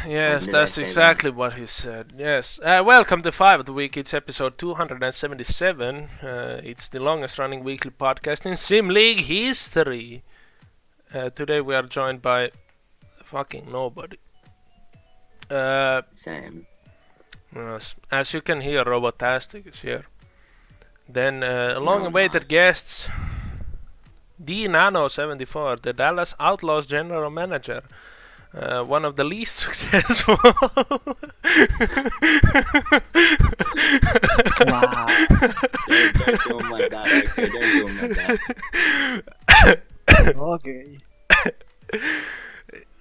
Yes, Did I that's say that? exactly what he said. Yes. Welcome to 5 of the Week. It's episode 277. It's the longest running weekly podcast in Sim League history. Today we are joined by fucking nobody. Same. Yes. As you can hear, Robotastic is here. Then long No, awaited not. guests, D Nano 74, the Dallas Outlaws general manager. One of the least successful. Wow. Don't do him like that, okay? Don't do him like that. Okay.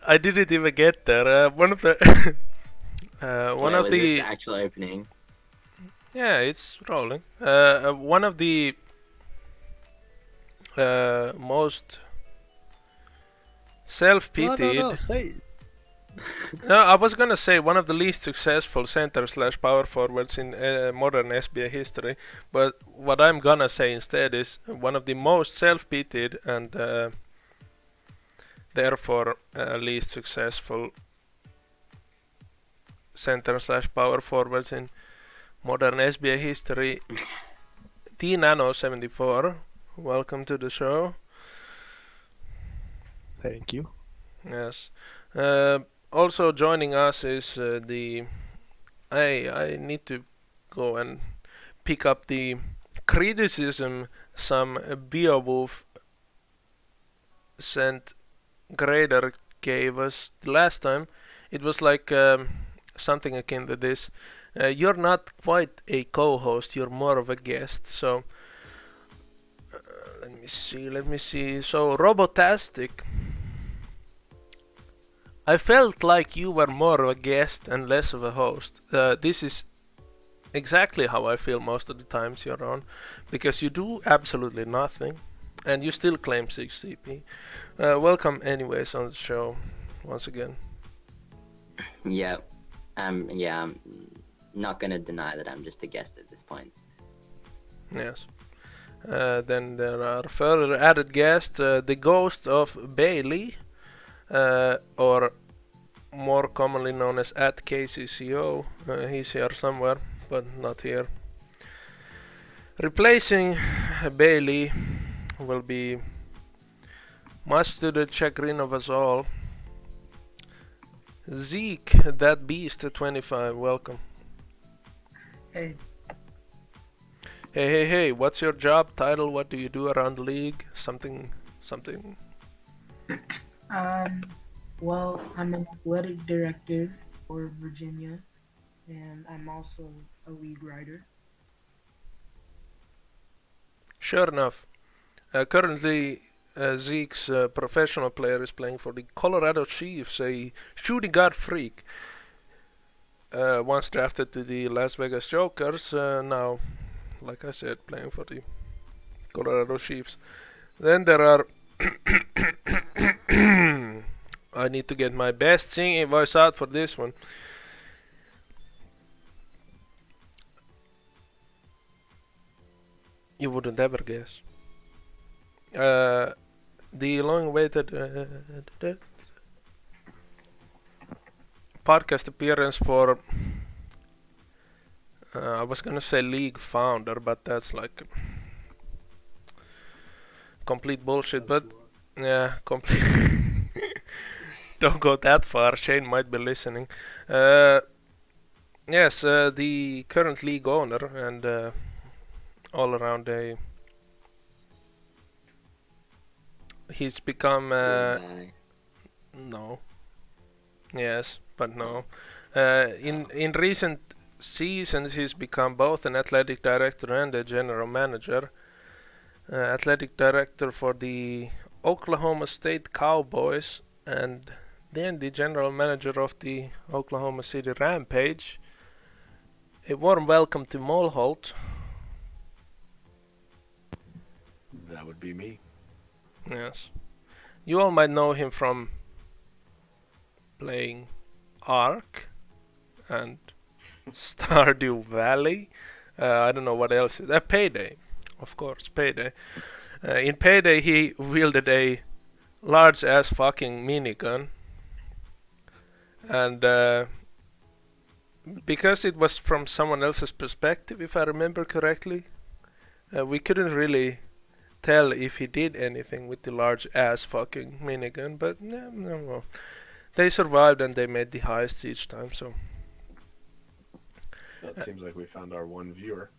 I didn't even get there. One of the one Wait, of was this the the actual opening? yeah, it's rolling. One of the most self-pitied. No, say it. No, I was gonna say one of the least successful center slash power forwards in modern SBA history, but what I'm gonna say instead is one of the most self-pitied and therefore least successful center slash power forwards in modern SBA history. T Nano 74, welcome to the show. Thank you. Yes. Also joining us is the. I need to go and pick up the criticism some Beowulf sent grader gave us last time. It was like something akin to this. You're not quite a co-host, you're more of a guest. So let me see. So Robotastic, I felt like you were more of a guest and less of a host. This is exactly how I feel most of the times you're on, because you do absolutely nothing, and you still claim 6 CP. Welcome anyways on the show, once again. Yeah. I'm not gonna deny that I'm just a guest at this point. Yes. Then there are further added guests, the ghost of Bailey, or more commonly known as at KCCO. He's here somewhere, but not here. Replacing Bailey will be, much to the chagrin of us all, Zeke, that beast at 25. Welcome. Hey, Hey, what's your job title? What do you do around the league? Something. um, well, I'm an athletic director for Virginia, and I'm also a league writer. Sure enough. Currently, Zeke's professional player is playing for the Colorado Chiefs, a shooting guard freak. Once drafted to the Las Vegas Jokers, now, like I said, playing for the Colorado Chiefs. Then there are. I need to get my best singing voice out for this one. You wouldn't ever guess. The long-awaited podcast appearance for. I was gonna say league founder, but that's like complete bullshit. But yeah, complete. Don't go that far. Shane might be listening. Yes, the current league owner and all around a. He's become no. Yes, but no. In recent seasons, he's become both an athletic director and a general manager. Athletic director for the Oklahoma State Cowboys, and then the general manager of the Oklahoma City Rampage. A warm welcome to Molholt. That would be me. Yes. You all might know him from playing Ark and Stardew Valley. I don't know what else. Payday. Of course, Payday. In Payday, he wielded a large ass fucking minigun. and because it was from someone else's perspective, if I remember correctly, we couldn't really tell if he did anything with the large ass fucking minigun. But no, they survived and they made the heists each time. So That seems like we found our one viewer.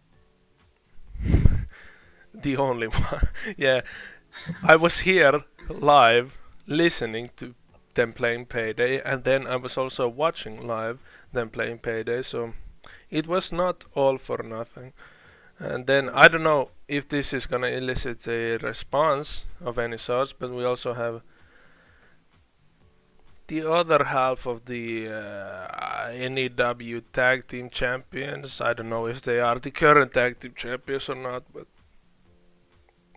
the only one, yeah. I was here live listening to them playing Payday, and then I was also watching live them playing Payday, so it was not all for nothing. And then I don't know if this is gonna elicit a response of any sort, but we also have the other half of the NEW Tag Team Champions. I don't know if they are the current Tag Team Champions or not, but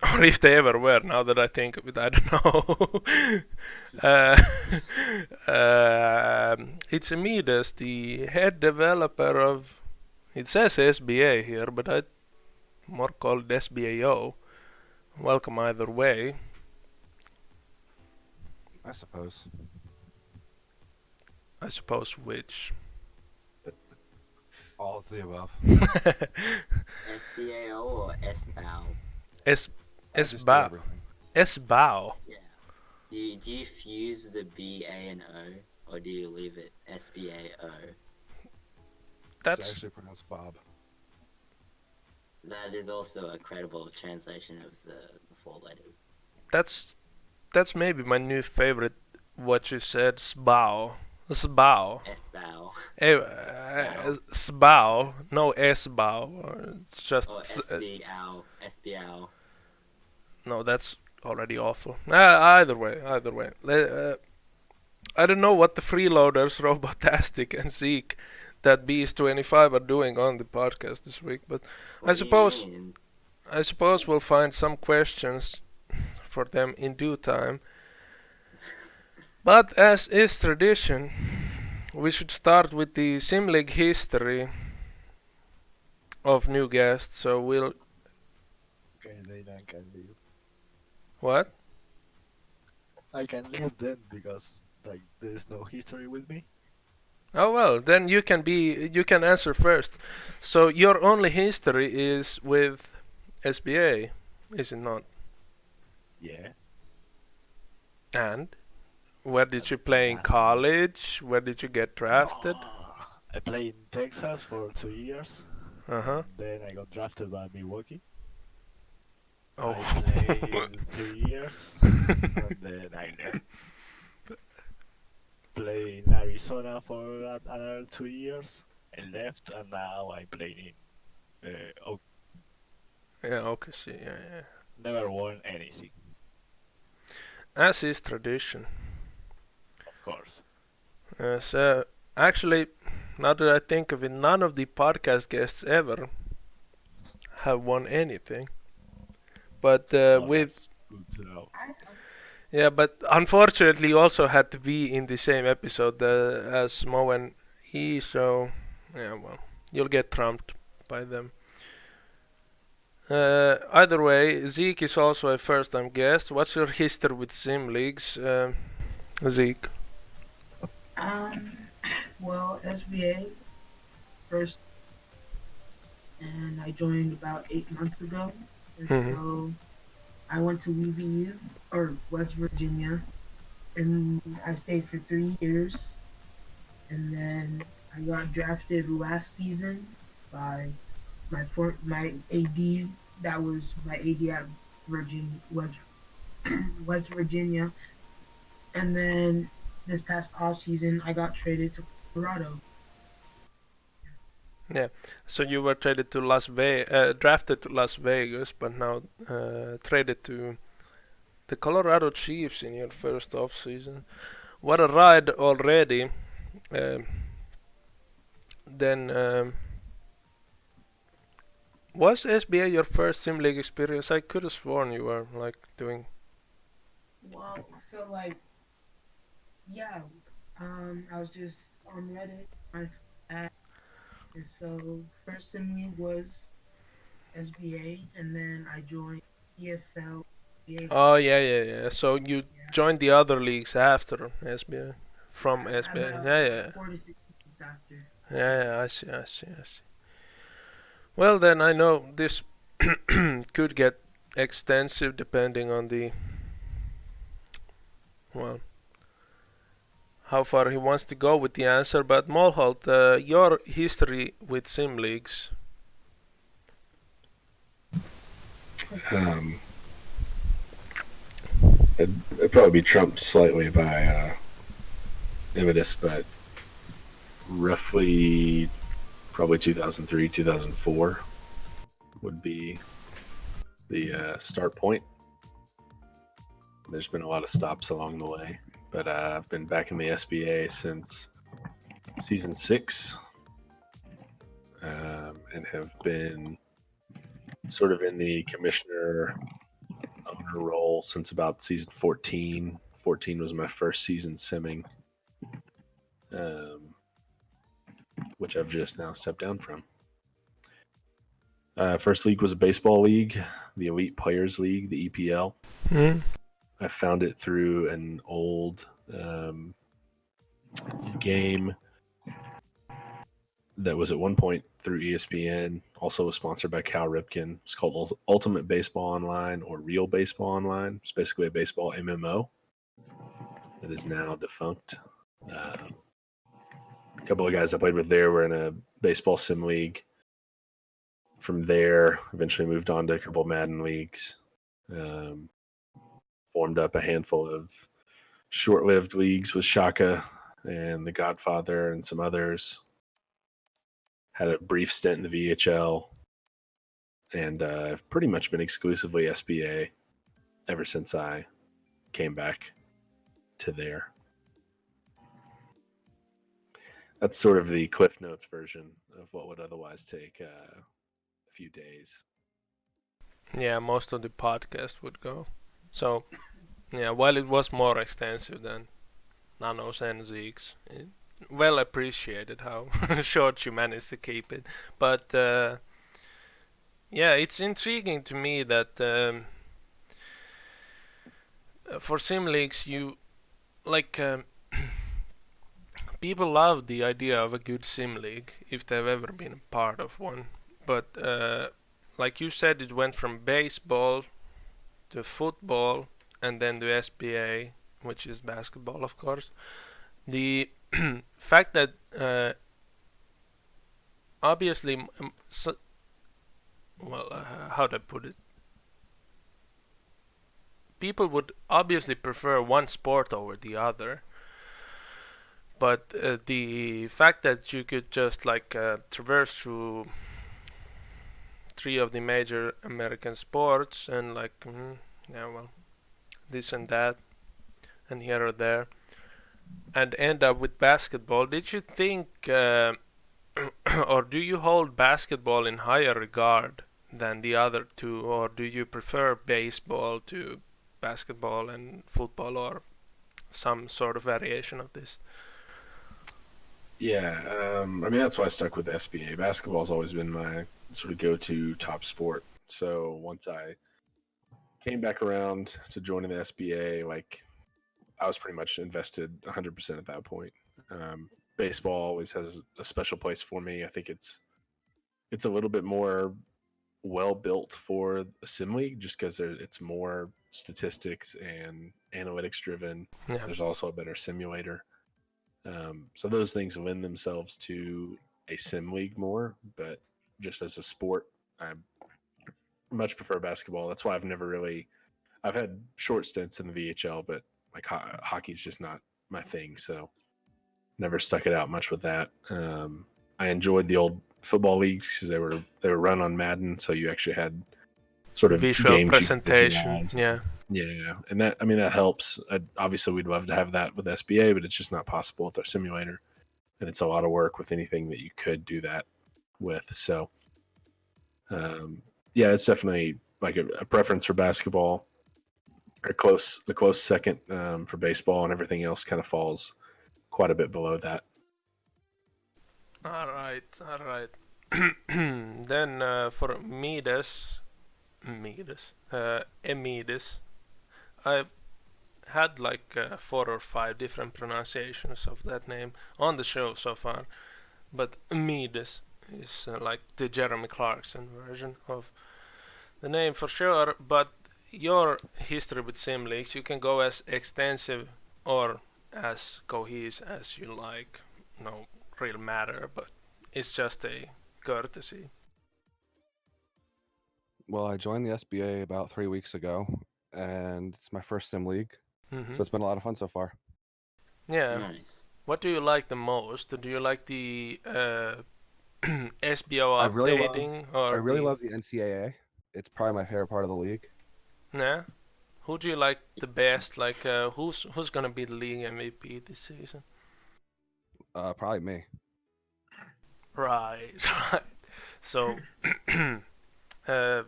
or if they ever were. Now that I think of it, I don't know. It's Amidas, the head developer of. It says SBA here, but I more called SBAO. Welcome either way. I suppose. I suppose which. All of the above. SBAO or SBAO? S I S just do bow. everything. S bow. Yeah. Do you fuse the B, A, and O, or do you leave it SBAO? It's That's actually pronounced Bob. That is also a credible translation of the four letters. that's maybe my new favorite. What you said, sbow. Sbow. SBAO Sbow. No S-bow. It's just or SBAO. SBAO. no, that's already awful. Either way. I don't know what the freeloaders, Robotastic and Zeke, that Beast25 are doing on the podcast this week, but What do you suppose- mean? I suppose we'll find some questions for them in due time. But as is tradition, we should start with the Sim League history of new guests. So we'll Okay, then I can leave. what? I can leave then because like there is no history with me. Oh well, then you can answer first. So your only history is with SBA, is it not? Yeah. And where did you play in college? Where did you get drafted? I played in Texas for 2 years. Uh huh. Then I got drafted by Milwaukee. Oh. I played 2 years. And then I left. Played in Arizona for another 2 years. I left, and now I play in. Yeah. Okay. See. Yeah. Never won anything, As is tradition. of course. So actually, now that I think of it, none of the podcast guests ever have won anything. But Oh, with that's good to know. yeah, but unfortunately, you also had to be in the same episode as Mo and E. So yeah, well, you'll get trumped by them. Either way, Zeke is also a first-time guest. What's your history with sim leagues, Zeke? Um, well, SBA first, and I joined about 8 months ago. And Mhm. so I went to WVU or West Virginia, and I stayed for 3 years. And then I got drafted last season by my AD. That was my AD at West Virginia. And then this past off season, I got traded to Colorado. So you were traded to drafted to Las Vegas, but now traded to the Colorado Chiefs in your first off season. What a ride already! Um then was SBA your first sim league experience? I could have sworn you were like doing. Well, so like, yeah, I was just on Reddit, and so first in me was SBA, and then I joined EFL. Oh yeah. So you Yeah. joined the other leagues after SBA from SBA. About Yeah. 4 to 6 months after. Yeah, I see. Well, then I know this could get extensive depending on the, well, how far he wants to go with the answer. But Molholt, your history with sim leagues. Um, it'd probably be trumped slightly by Imidus, but roughly probably 2003, 2004 would be the start point. There's been a lot of stops along the way, but I've been back in the SBA since season 6, and have been sort of in the commissioner owner role since about season 14. 14 was my first season simming, which I've just now stepped down from. First league was a baseball league, the Elite Players League, the EPL. I found it through an old game that was at one point through ESPN, also was sponsored by Cal Ripken. It's called Ultimate Baseball Online or Real Baseball Online. It's basically a baseball MMO that is now defunct. A couple of guys I played with there were in a baseball sim league. From there, eventually moved on to a couple of Madden leagues. Formed up a handful of short-lived leagues with Shaka and The Godfather and some others. Had a brief stint in the VHL, and I've pretty much been exclusively SBA ever since I came back to there. That's sort of the Cliff Notes version of what would otherwise take a few days. Yeah, most of the podcast would go. So, yeah, while it was more extensive than Nanos and Zeeks, well appreciated how short you managed to keep it. But yeah, it's intriguing to me that for sim leagues you like people love the idea of a good sim league if they've ever been a part of one. But like you said, it went from baseball to football and then to SBA, which is basketball, of course. The fact that obviously, how do I put it? People would obviously prefer one sport over the other, but the fact that you could just like traverse through 3 of the major American sports and like, yeah, well, this and that, and here or there, and end up with basketball. Did you think, or do you hold basketball in higher regard than the other two, or do you prefer baseball to basketball and football, or some sort of variation of this? Yeah, I mean, that's why I stuck with SBA. Basketball's always been my sort of go-to top sport. So once I came back around to joining the SBA, like I was pretty much invested 100% at that point. Baseball always has a special place for me. I think it's a little bit more well built for a sim league just because it's more statistics and analytics driven. Yeah. There's also a better simulator. So those things lend themselves to a sim league more, but just as a sport, I much prefer basketball. That's why I've had short stints in the VHL, but like hockey's just not my thing. So never stuck it out much with that. I enjoyed the old football leagues because they were run on Madden, so you actually had sort of Visual games presentation. Yeah. Yeah, and that helps. Obviously, we'd love to have that with SBA, but it's just not possible with our simulator, and it's a lot of work with anything that you could do that with. So, yeah, it's definitely like a preference for basketball. A close second for baseball, and everything else kind of falls quite a bit below that. All right. Then for Emides, I had like 4 or 5 different pronunciations of that name on the show so far, but Midas is like the Jeremy Clarkson version of the name for sure. But your history with sim leagues, you can go as extensive or as cohesive as you like. No real matter, but it's just a courtesy. Well, I joined the SBA about 3 weeks ago, and it's my first sim league, Hmm. so it's been a lot of fun so far. Yeah. Nice. What do you like the most? Do you like the SBO I really love, updating I or really the love the NCAA. It's probably my favorite part of the league. yeah? Who do you like the best? Like who's gonna be the league MVP this season? Probably me. Right, right. So uh,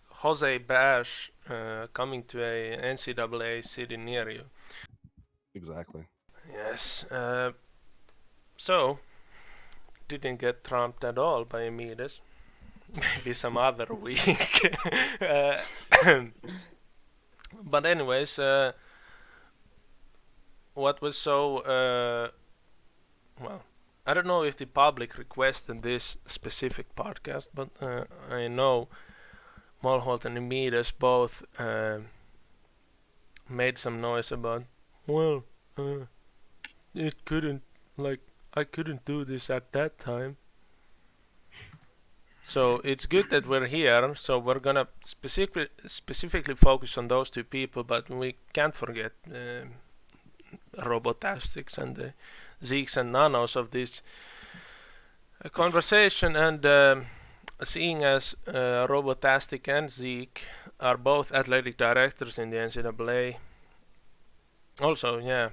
Jose Bash coming to a NCAA city near you. Exactly. Yes. So didn't get trumped at all by Amidas. Maybe some other week. uh, but anyways, what was so well? I don't know if the public requested this specific podcast, but I know Mulholt and Amidas both made some noise about. Well, it couldn't like I couldn't do this at that time. So it's good that we're here. So we're gonna specifically focus on those 2 people, but we can't forget Robotastics and the Zeeks and Nanos of this conversation. And seeing as Robotastic and Zeke are both athletic directors in the NCAA. Also, yeah,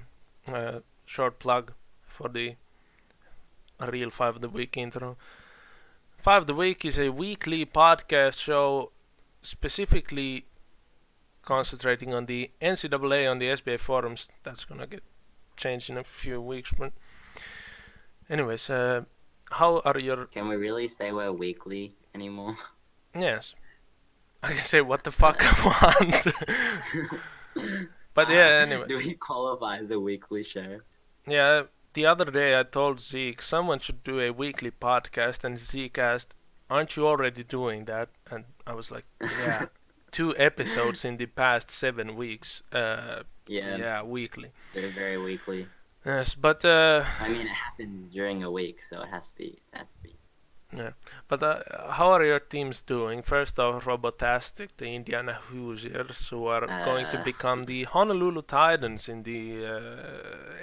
short plug for the real 5 of the Week intro. 5 of the Week is a weekly podcast show specifically concentrating on the NCAA on the SBA forums. That's gonna get changed in a few weeks. But anyways, how are your... Can we really say we're weekly anymore? Yes. I can say what the fuck I want. But yeah, anyway. Do we qualify as a weekly show? Yeah, the other day I told Zeke someone should do a weekly podcast, and Zeke asked, "Aren't you already doing that?" And I was like, "Yeah, 2 episodes in the past 7 weeks. Yeah, weekly." Very, very weekly. Yes, but I mean, it happens during a week, so it has to be. yeah. But how are your teams doing? First off, Robotastic, the Indiana Hoosiers, who are going to become the Honolulu Titans in the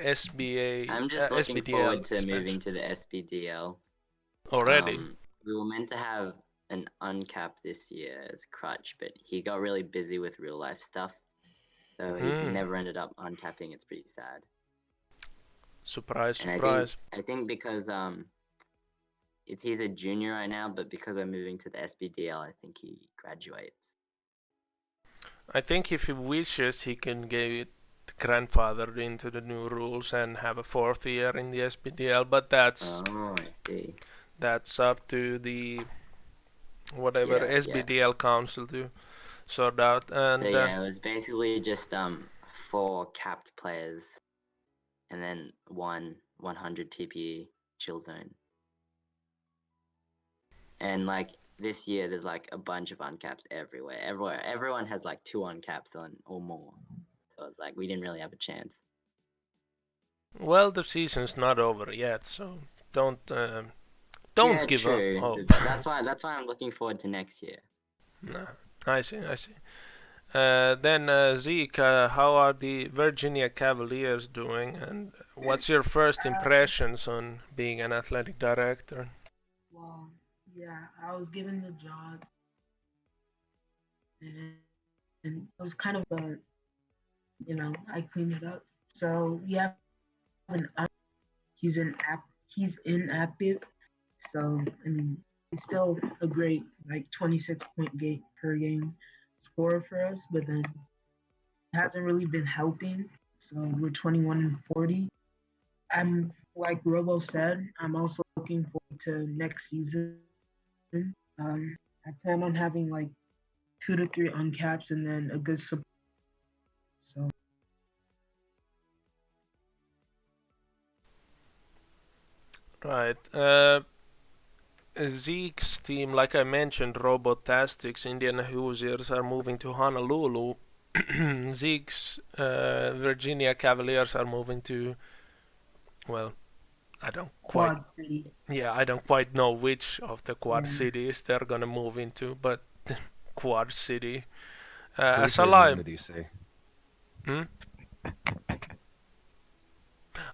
SBA. I'm just looking SBDL forward to expansion. moving to the SBDL. Already. We were meant to have an uncapped this year as Crutch, but he got really busy with real life stuff, so he never ended up uncapping. It's pretty sad. Surprise, And surprise. I think because he's a junior right now, but because we're moving to the SBDL, I think he graduates. I think if he wishes, he can get grandfathered into the new rules and have a 4th year in the SBDL, but that's I see. That's up to the whatever SBDL council to sort out. And so yeah, it was basically just 4 capped players, and then 100 TPE chill zone. And like this year, there's like a bunch of uncaps everywhere. Everyone has like 2 uncaps on or more. So it's like we didn't really have a chance. well, the season's not over yet, so don't give true. up hope. That's why I'm looking forward to next year. Nah, I see. Then Zeke, how are the Virginia Cavaliers doing, and what's your first impressions on being an athletic director? Well, yeah, I was given the job, and it was kind of I cleaned it up. So we have an he's inactive. So I mean, he's still a great 26-point per game scorer for us, but then hasn't really been helping. So we're 21-40. I'm like Robo said, I'm also looking forward to next season. I plan on having 2 to 3 uncaps and then a good support. So Right. Zeke's team, like I mentioned, Robotastics, Indiana Hoosiers are moving to Honolulu. Zeke's Virginia Cavaliers are moving to, well, I don't quite, Quad City. yeah, I don't quite know which of the Quad Yeah. cities they're gonna move into, but Quad City. Pretty As sure you're moving alive. to DC. Hmm?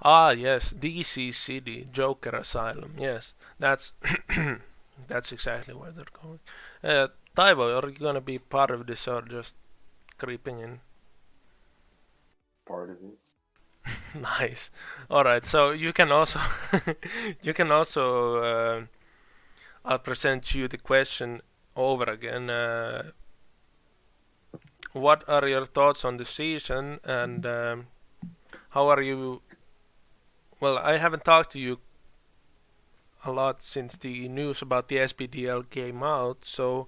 Ah, yes, DC City, Joker Asylum. Yes, that's that's exactly where they're going. Taivo, are you gonna be part of this or just creeping in? Part of it. Nice. All right, so you can also you can also I'll present you the question over again. What are your thoughts on the season and how are you? Well, I haven't talked to you a lot since the news about the SPDL came out. So,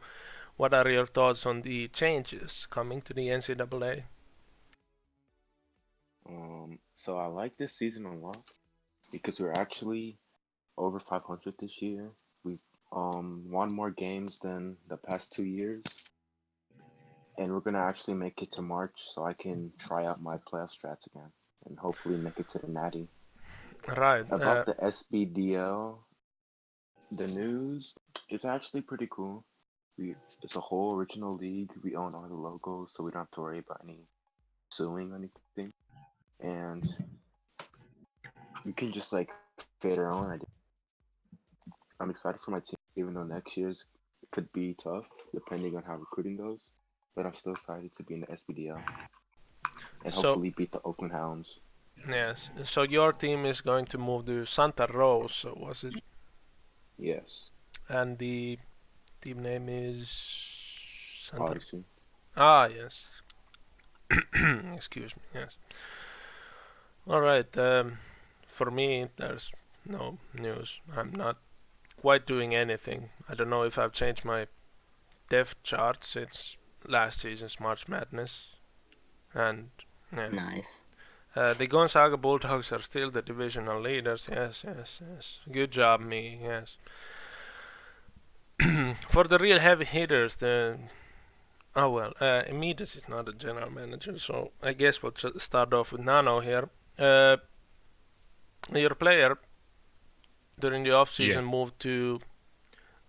what are your thoughts on the changes coming to the NCAA? So I like this season a lot because we're actually over 500 this year. We've won more games than the past 2 years, and we're gonna actually make it to March so I can try out my playoff strats again and hopefully make it to the Natty. Right. About the SBDL, the news is actually pretty cool. It's a whole original league. We own all the logos, so we don't have to worry about any suing or anything. And you can just like create our own idea. I'm excited for my team, even though next year's could be tough depending on how recruiting goes. But I'm still excited to be in the SBDL and So, hopefully beat the Oakland Hounds. yes. So your team is going to move to Santa Rosa, was it? Yes, And the team name is Santa. Odyssey. Ah, yes. Excuse me. Yes. All right. For me, there's no news. I'm not quite doing anything. I don't know if I've changed my depth chart since last season's March Madness. And yeah. Nice. The Gonzaga Bulldogs are still the divisional leaders. Yes, yes, yes. Good job, me. Yes. For the real heavy hitters, the Emidas is not a general manager, so I guess we'll start off with Nano here. Your player during the offseason moved to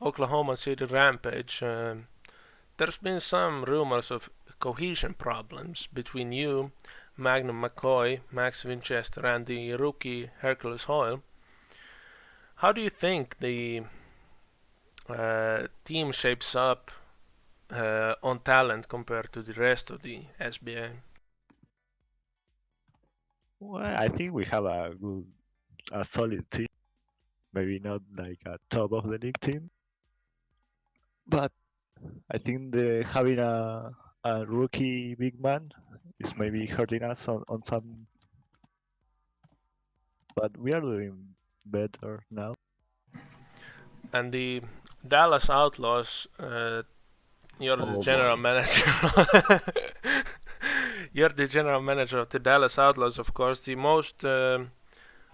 Oklahoma City Rampage. There's been some rumors of cohesion problems between you, Magnum McCoy, Max Winchester, and the rookie Hercules Hoyle. How do you think the team shapes up on talent compared to the rest of the SBA? Well, I think we have a solid team. Maybe not like a top of the league team, but I think the having a rookie big man is maybe hurting us on some. But we are doing better now. And the Dallas Outlaws, you're the Oh general boy. manager. You're the general manager of the Dallas Outlaws, of course. The most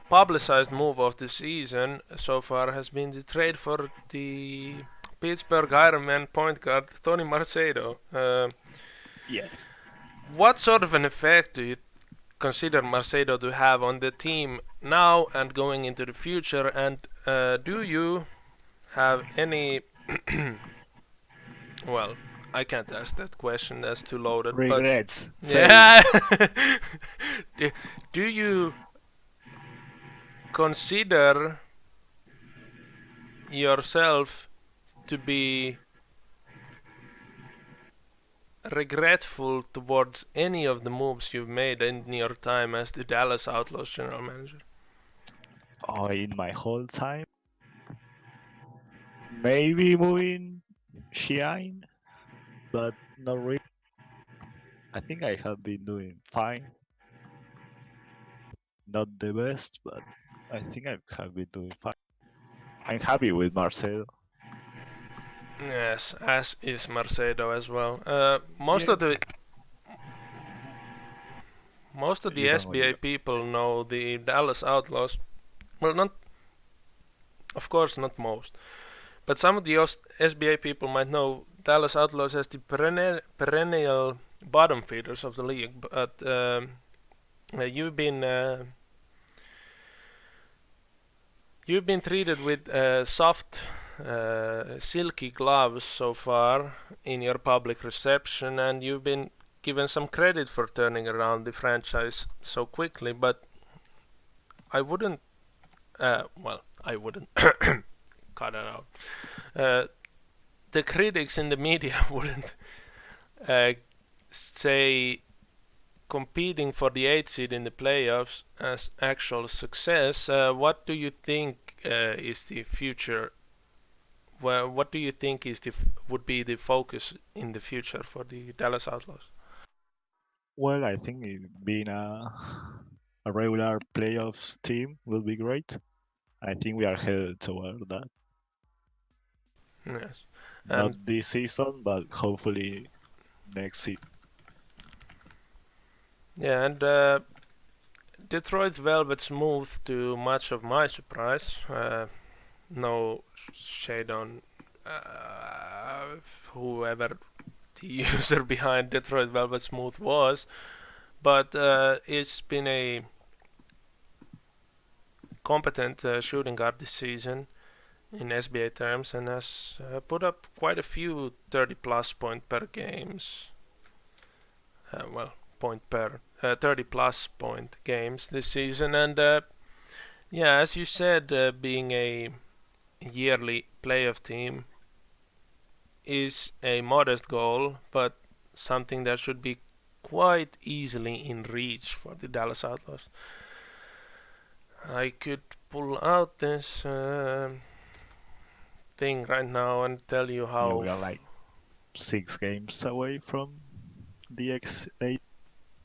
publicized move of the season so far has been the trade for the Pittsburgh Ironman point guard Tony Marcedo. Yes. What sort of an effect do you consider Marcedo to have on the team now and going into the future? And do you have any? Well, I can't ask that question. That's too loaded. Regrets. But yeah, do you consider yourself to be regretful towards any of the moves you've made in your time as the Dallas Outlaws general manager? Oh, in my whole time, maybe moving Shine, but not really. I think I have been doing fine. Not the best, but I think I have been doing fine. I'm happy with Marcelo. Yes, as is Marcedo as well. Most Yeah. of the You can go, you SBA people know the Dallas Outlaws. Well, not Of course, not most. But some of the SBA people might know Dallas Outlaws as the perennial bottom feeders of the league. But you've been treated with soft, silky gloves so far in your public reception, and you've been given some credit for turning around the franchise so quickly. But I wouldn't. I wouldn't cut it out. The critics in the media wouldn't say competing for the 8th seed in the playoffs as actual success. What do you think is the future? Well, what do you think is would be the focus in the future for the Dallas Outlaws? Well, I think being a regular playoffs team will be great. I think we are headed toward that. Yes, Not and this season, but hopefully next season. yeah, and Detroit Velvets moved to much of my surprise. No shade on whoever the user behind Detroit Velvet Smooth was, but it's been a competent shooting guard this season in SBA terms and has put up quite a few 30 plus point per games. Point per 30 plus point games this season. And yeah, as you said, being a yearly playoff team is a modest goal, but something that should be quite easily in reach for the Dallas Outlaws. I could pull out this thing right now and tell you Yeah, how. we are like 6 games away from the X8.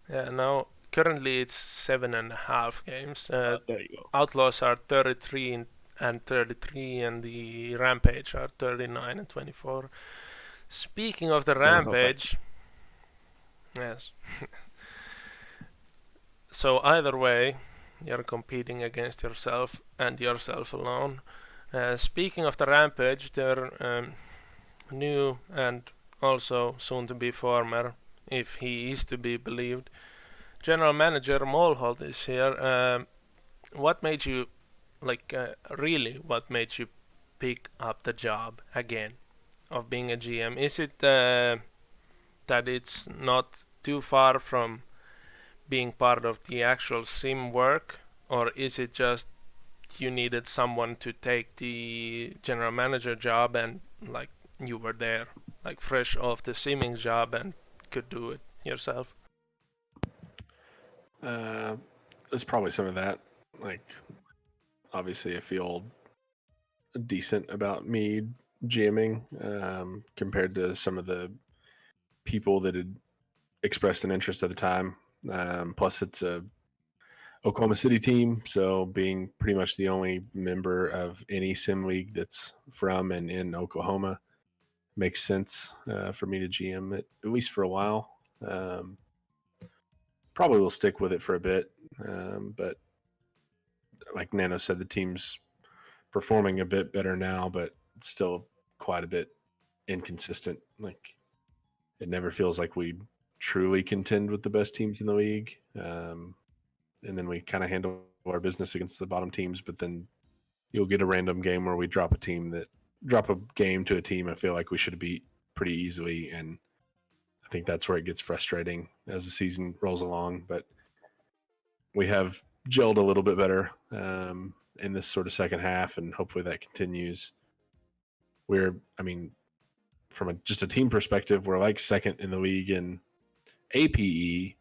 Yeah, now currently it's 7.5 games. There you go. Outlaws are 33 and 33, and the Rampage are 39 and 24. Speaking of the Both of them. Rampage, yes. So either way, you're competing against yourself and yourself alone. Speaking of the Rampage, their new and also soon to be former, if he is to be believed, general manager Molholt is here. What made you, really, what made you pick up the job again of being a GM? Is it that it's not too far from being part of the actual sim work, or is it just you needed someone to take the general manager job and like you were there, like fresh off the simming job and could do it yourself? It's probably some of that. Like, obviously, I feel decent about me GMing compared to some of the people that had expressed an interest at the time. Plus, it's a Oklahoma City team, so being pretty much the only member of any sim league that's from and in Oklahoma makes sense for me to GM it, at least for a while. Probably will stick with it for a bit, but like Nano said, the team's performing a bit better now, but still quite a bit inconsistent. Like, it never feels like we truly contend with the best teams in the league. And then we kind of handle our business against the bottom teams, but then you'll get a random game where we drop a game to a team I feel like we should have beat pretty easily, and I think that's where it gets frustrating as the season rolls along. But we have gelled a little bit better in this sort of second half, and hopefully that continues. From just a team perspective, we're like second in the league in APE,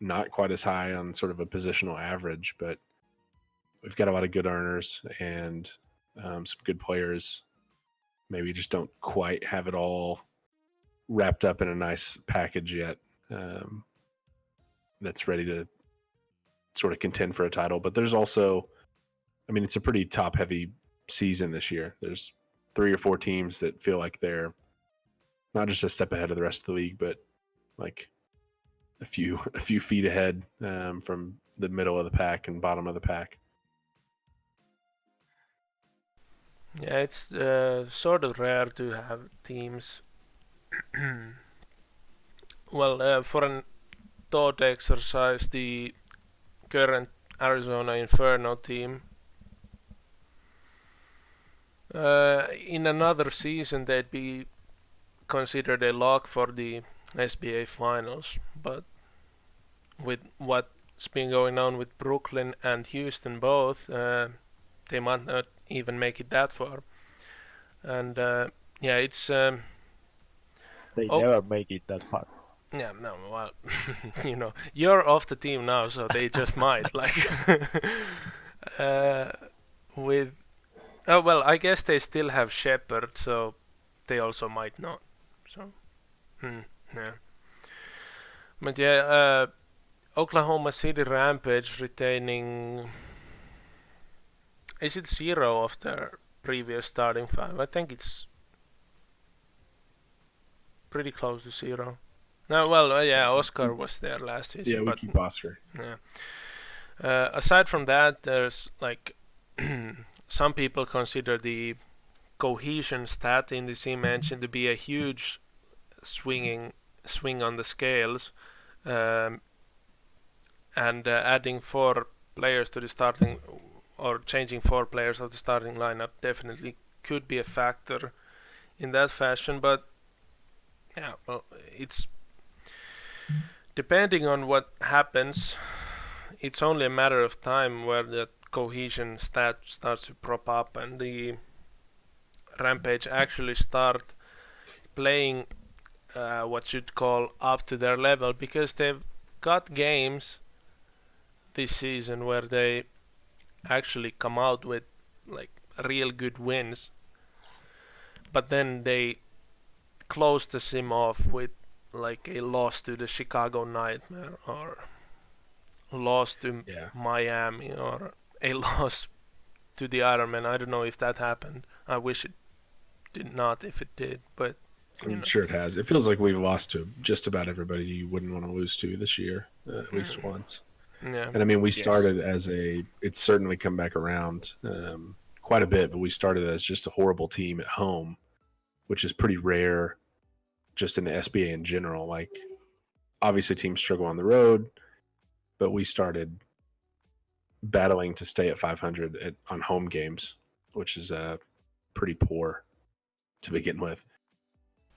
not quite as high on sort of a positional average, but we've got a lot of good earners and some good players. Maybe just don't quite have it all wrapped up in a nice package yet. That's ready to sort of contend for a title. But there's also, it's a pretty top heavy season this year. There's 3 or 4 teams that feel like they're not just a step ahead of the rest of the league, but like a few feet ahead from the middle of the pack and bottom of the pack. Yeah, it's sort of rare to have teams. Well, for an thought exercise, the current Arizona Inferno team, in another season they'd be considered a lock for the SBA finals, but with what's been going on with Brooklyn and Houston both, they might not even make it that far. And yeah, it's They oh never make it that far. yeah, no, well, you're off the team now, so they just might like uh, with oh well, I guess they still have Shepard, so they also might not. So yeah, but yeah, Oklahoma City Rampage retaining. Is it 0 of their previous starting five? I think it's pretty close to 0. No, well, yeah, Oscar was there last season, Yeah, we but keep Oscar. yeah. Aside from that, there's like some people consider the cohesion stat in the team engine to be a huge swing on the scales, um, and adding 4 players to the starting or changing 4 players of the starting lineup definitely could be a factor in that fashion. But yeah, well, it's depending on what happens. It's only a matter of time where that cohesion stat starts to prop up and the Rampage actually start playing what you'd call up to their level, because they've got games this season where they actually come out with like real good wins, but then they close the sim off with like a loss to the Chicago Nightmare or loss to Yeah. Miami or a loss to the Ironman. I don't know if that happened. I wish it did not if it did, but I'm sure it has. It feels like we've lost to just about everybody you wouldn't want to lose to this year, at least once. Yeah. And I mean, we Yes. started as it's certainly come back around quite a bit, but we started as just a horrible team at home, which is pretty rare just in the SBA in general. Like, obviously, teams struggle on the road, but we started battling to stay at 500 on home games, which is pretty poor to begin with.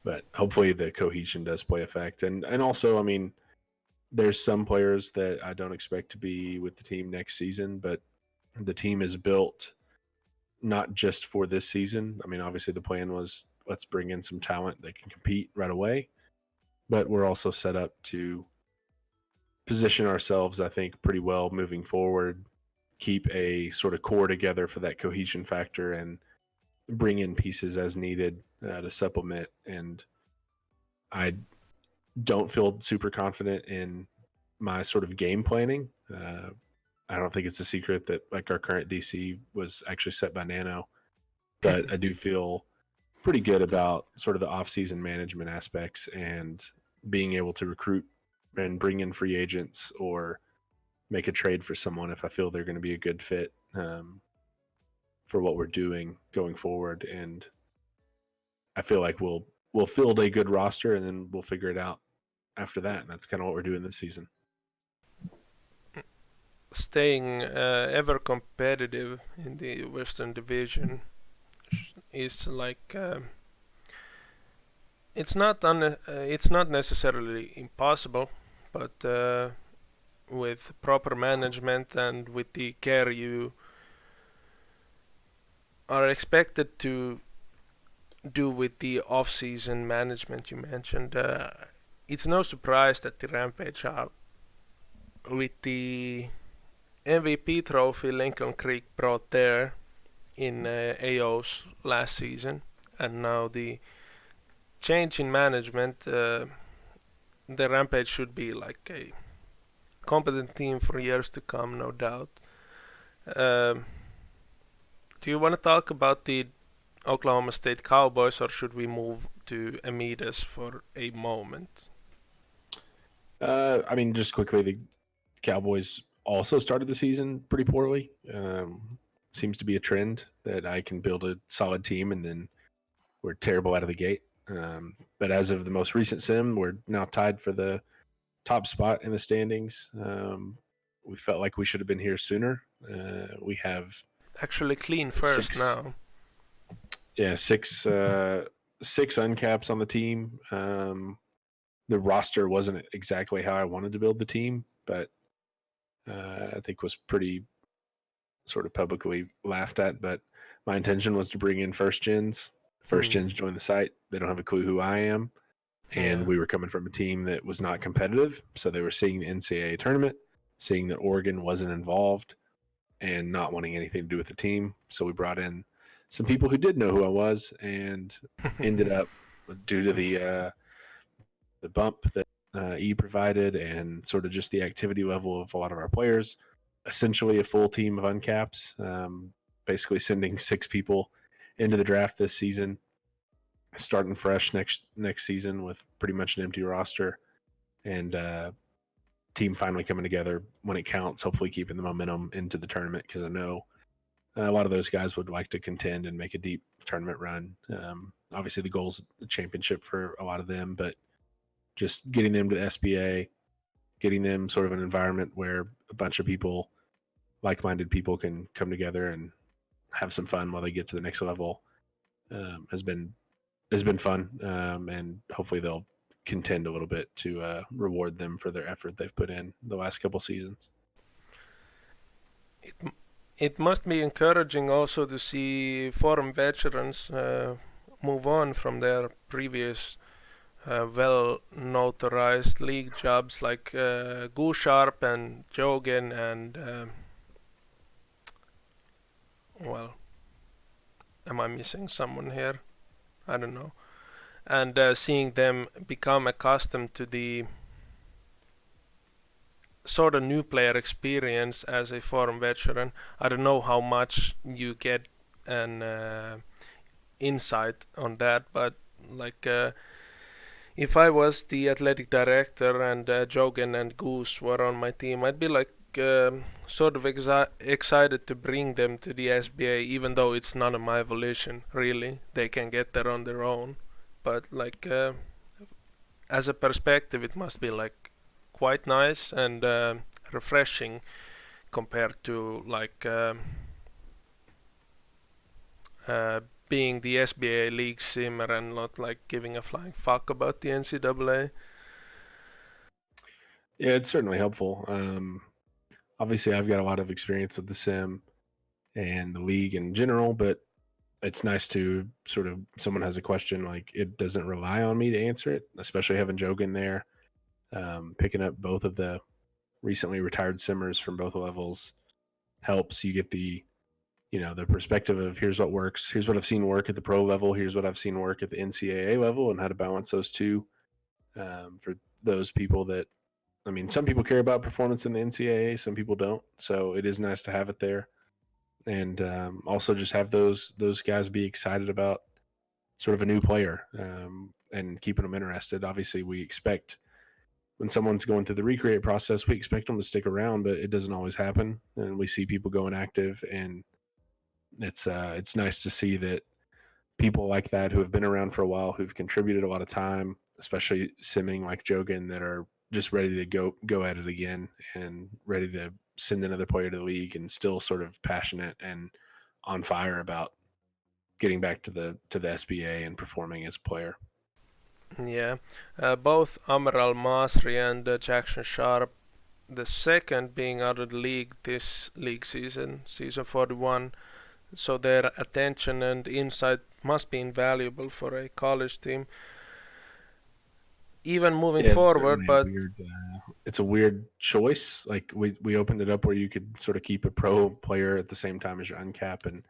But hopefully, the cohesion does play effect, and also, I mean, there's some players that I don't expect to be with the team next season, but the team is built not just for this season. I mean, obviously the plan was let's bring in some talent that can compete right away, but we're also set up to position ourselves, I think, pretty well moving forward, keep a sort of core together for that cohesion factor, and bring in pieces as needed to supplement. And I don't feel super confident in my sort of game planning. I don't think it's a secret that like our current DC was actually set by Nano, but I do feel pretty good about sort of the off-season management aspects and being able to recruit and bring in free agents or make a trade for someone if I feel they're going to be a good fit for what we're doing going forward. And I feel like we'll field a good roster and then we'll figure it out after that. And that's kind of what we're doing this season. Staying ever competitive in the Western Division is like it's not necessarily impossible, but with proper management and with the care you are expected to do with the off-season management you mentioned, it's no surprise that the Rampage are with the MVP trophy Lincoln Creek brought there in AO's last season, and now the change in management, the Rampage should be like a competent team for years to come, no doubt. Um, do you want to talk about the Oklahoma State Cowboys, or should we move to Amidas for a moment? I mean, just quickly, the Cowboys also started the season pretty poorly. seems to be a trend that I can build a solid team and then we're terrible out of the gate. But as of the most recent sim, we're now tied for the top spot in the standings. We felt like we should have been here sooner. We have actually clean first now. Yeah, six uncaps on the team. The roster wasn't exactly how I wanted to build the team, but I think was pretty sort of publicly laughed at. But my intention was to bring in first gens. First gens join the site. They don't have a clue who I am. And we were coming from a team that was not competitive. So they were seeing the NCAA tournament, seeing that Oregon wasn't involved, and not wanting anything to do with the team. So we brought in some people who did know who I was and ended up, due to the bump that E provided and sort of just the activity level of a lot of our players, essentially a full team of uncaps, basically sending 6 people into the draft this season, starting fresh next season with pretty much an empty roster, and team finally coming together when it counts, hopefully keeping the momentum into the tournament, because I know a lot of those guys would like to contend and make a deep tournament run. Obviously the goal's a championship for a lot of them, but just getting them to the SBA, getting them sort of an environment where a bunch of people, like-minded people, can come together and have some fun while they get to the next level, has been fun, and hopefully they'll contend a little bit to reward them for their effort they've put in the last couple seasons. It must be encouraging also to see foreign veterans move on from their previous well notarized league jobs, like Go Sharp and Jogen and well, am I missing someone here? I don't know. And seeing them become accustomed to the sort of new player experience as a foreign veteran. I don't know how much you get an insight on that, but like if I was the athletic director and Jogen and Goose were on my team, I'd be like sort of excited to bring them to the SBA, even though it's none of my volition, really. They can get there on their own. But like as a perspective, it must be like quite nice and refreshing compared to like being the SBA league simmer and not like giving a flying fuck about the NCAA. Yeah, it's certainly helpful. Obviously, I've got a lot of experience with the sim and the league in general, but it's nice to sort of, someone has a question, like it doesn't rely on me to answer it, especially having Jogan there, picking up both of the recently retired simmers from both levels helps. You get the, the perspective of here's what works, here's what I've seen work at the pro level, here's what I've seen work at the NCAA level, and how to balance those two. For those people that, I mean, some people care about performance in the NCAA, some people don't. So it is nice to have it there, and also just have those guys be excited about sort of a new player, and keeping them interested. Obviously, we expect when someone's going through the recreate process, we expect them to stick around, but it doesn't always happen, and we see people going active, and it's nice to see that people like that who have been around for a while, who've contributed a lot of time, especially simming like Jogan, that are just ready to go at it again and ready to send another player to the league, and still sort of passionate and on fire about getting back to the SBA and performing as a player. Yeah, both Amaral Masri and Jackson Sharp, the second, being out of the league this league season 41, so their attention and insight must be invaluable for a college team, even moving forward. But it's a weird choice. Like we opened it up where you could sort of keep a pro player at the same time as your uncap, and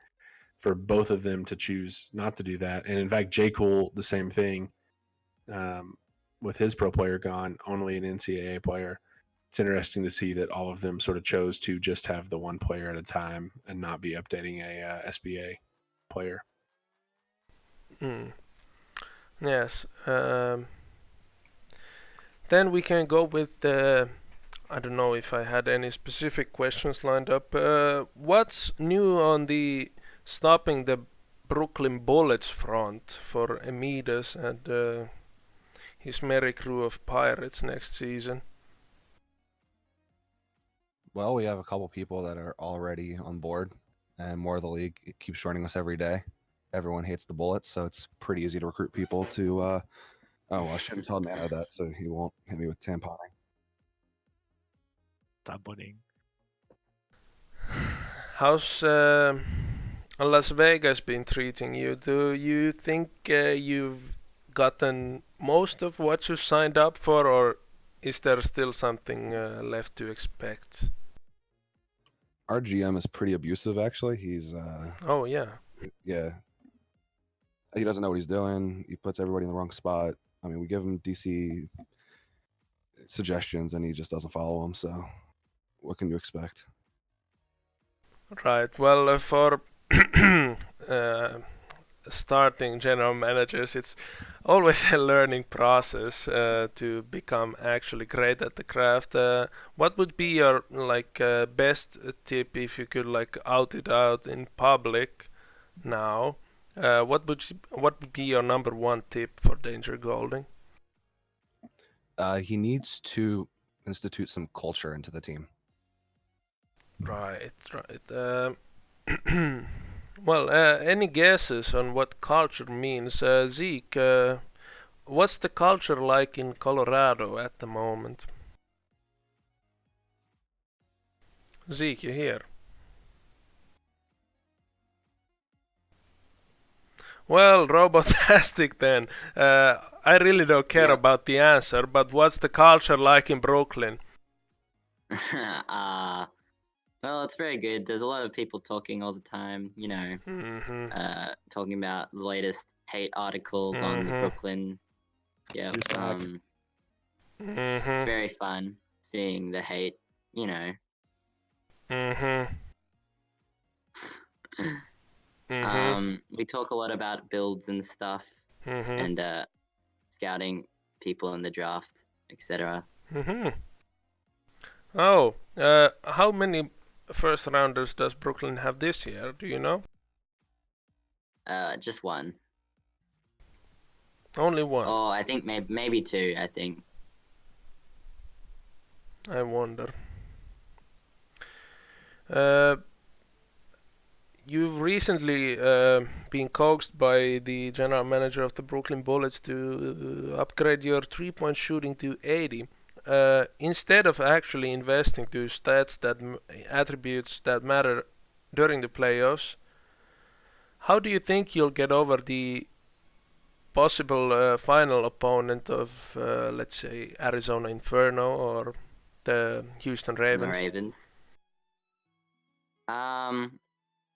for both of them to choose not to do that. And in fact, J. Cool, the same thing, with his pro player gone, only an NCAA player. It's interesting to see that all of them sort of chose to just have the one player at a time and not be updating a SBA player. Yes. Then we can go with the I don't know if I had any specific questions lined up. What's new on the stopping the Brooklyn Bullets front for Amidas and his merry crew of pirates next season? Well, we have a couple people that are already on board, and more of the league it keeps joining us every day. Everyone hates the Bullets, so it's pretty easy to recruit people to. Oh, well, I shouldn't tell Nano that, so he won't hit me with tamponing. Tamponing. How's Las Vegas been treating you? Do you think you've gotten most of what you signed up for, or is there still something left to expect? Our GM is pretty abusive, actually. He's Oh yeah. yeah, he doesn't know what he's doing. He puts everybody in the wrong spot. I mean, we give him DC suggestions, and he just doesn't follow them. So, what can you expect? Right. Well, for uh, starting general managers, it's always a learning process to become actually great at the craft. What would be your best tip if you could like out it out in public now? What would be your number one tip for Danger Golding? He needs to institute some culture into the team. Right. Well, any guesses on what culture means? Zeke, what's the culture like in Colorado at the moment? Zeke, you here? Well, Robotastic then. I really don't care Yep. about the answer, but what's the culture like in Brooklyn? Well, it's very good. There's a lot of people talking all the time, Mm-hmm. talking about the latest hate articles on the Mhm. Brooklyn. Yeah. You suck. It's Mm-hmm. very fun seeing the hate, Mm-hmm. Mm-hmm. We talk a lot about builds and stuff Mm-hmm. and scouting people in the draft, etc. Mm-hmm. Oh, how many first rounders does Brooklyn have this year? Do you know? Just one. Only one. Oh, I think maybe two. I think. I wonder. Uh, you've recently been coaxed by the general manager of the Brooklyn Bullets to upgrade your three-point shooting to 80. Instead of actually investing to stats attributes that matter during the playoffs, how do you think you'll get over the possible final opponent of, let's say, Arizona Inferno or the Houston The Ravens? Ravens.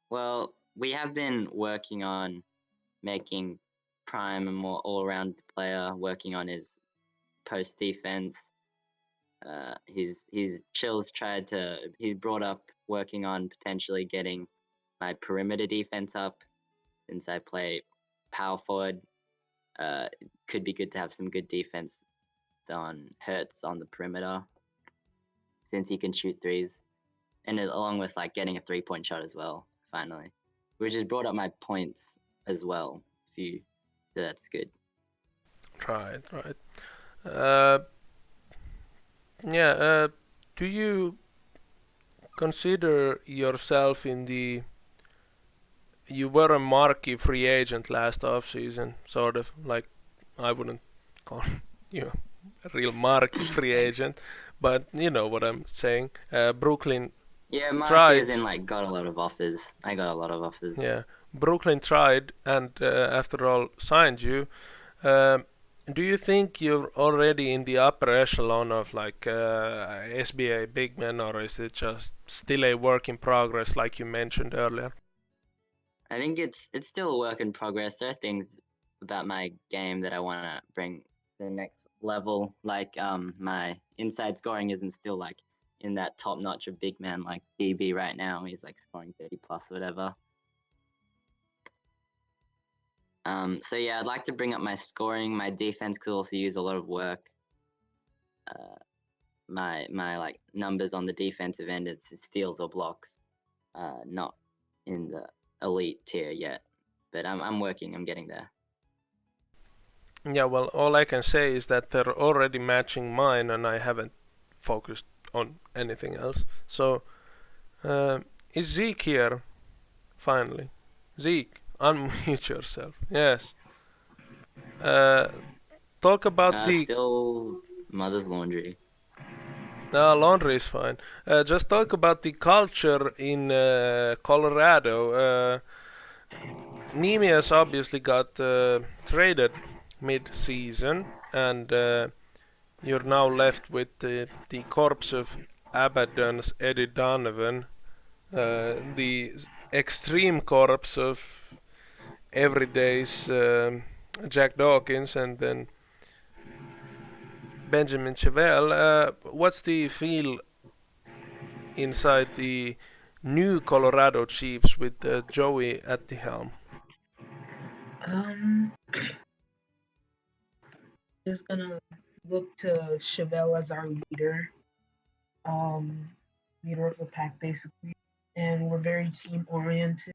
Well, we have been working on making Prime a more all-around player, working on his post defense. He's brought up working on potentially getting my perimeter defense up since I play power forward. Could be good to have some good defense on Hertz on the perimeter since he can shoot threes, and along with like getting a 3-point shot as well. Finally, which has brought up my points as well. So that's good. Right, right. Uh, yeah. Do you consider yourself in the? You were a marquee free agent last offseason, sort of like I wouldn't call you a real marquee free Thanks. agent, but you know what I'm saying. Brooklyn Yeah, Marky as tried. in like got a lot of offers. I got a lot of offers. Yeah, Brooklyn tried, and after all, signed you. Um, do you think you're already in the upper echelon of like SBA big men, or is it just still a work in progress, like you mentioned earlier? I think it's still a work in progress. There are things about my game that I want to bring to the next level. Like my inside scoring isn't still like in that top notch of big man like DB right now. He's like scoring 30 plus whatever. So yeah, I'd like to bring up my scoring. My defense could also use a lot of work. my like numbers on the defensive end. It's steals or blocks. Not in the elite tier yet, but I'm working. I'm getting there. Yeah, well, all I can say is that they're already matching mine, and I haven't focused on anything else. So, is Zeke here? Finally, Zeke, unmute yourself. Yes. Talk about the Still mother's laundry. no, laundry is fine. Just talk about the culture in Colorado. Nemias obviously got traded mid-season, and you're now left with the corpse of Abaddon's Eddie Donovan, the extreme corpse of everyday's Jack Dawkins, and then Benjamin Chevelle. What's the feel inside the new Colorado Chiefs with Joey at the helm? Just gonna look to Chevelle as our leader, leader of the pack basically, and we're very team oriented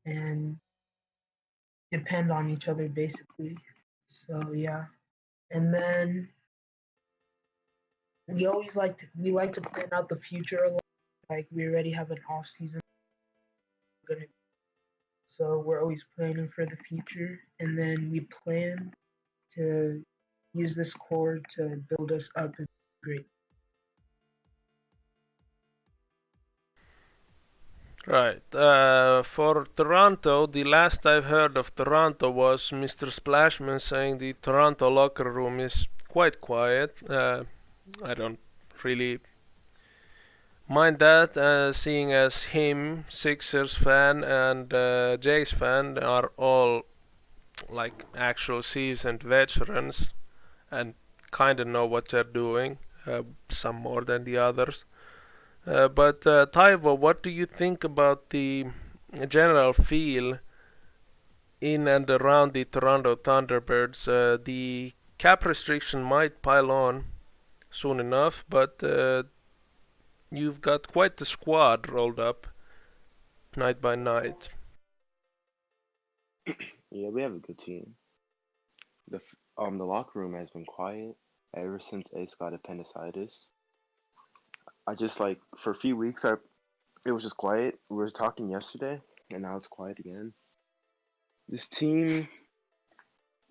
and depend on each other basically. So yeah, and then we like to plan out the future a lot. Like we already have an off season, so we're always planning for the future, and then we plan to use this core to build us up and great. Right. For Toronto, the last I've heard of Toronto was Mr. Splashman saying the Toronto locker room is quite quiet. I don't really mind that, seeing as him, Sixers fan, and Jays fan are all like actual seasoned veterans and kind of know what they're doing, some more than the others. But Taivo, what do you think about the general feel in and around the Toronto Thunderbirds? The cap restriction might pile on soon enough, but you've got quite the squad rolled up night by night. Yeah, we have a good team. The locker room has been quiet ever since Ace got appendicitis. I just like for a few weeks it was just quiet. We were talking yesterday, and now it's quiet again. This team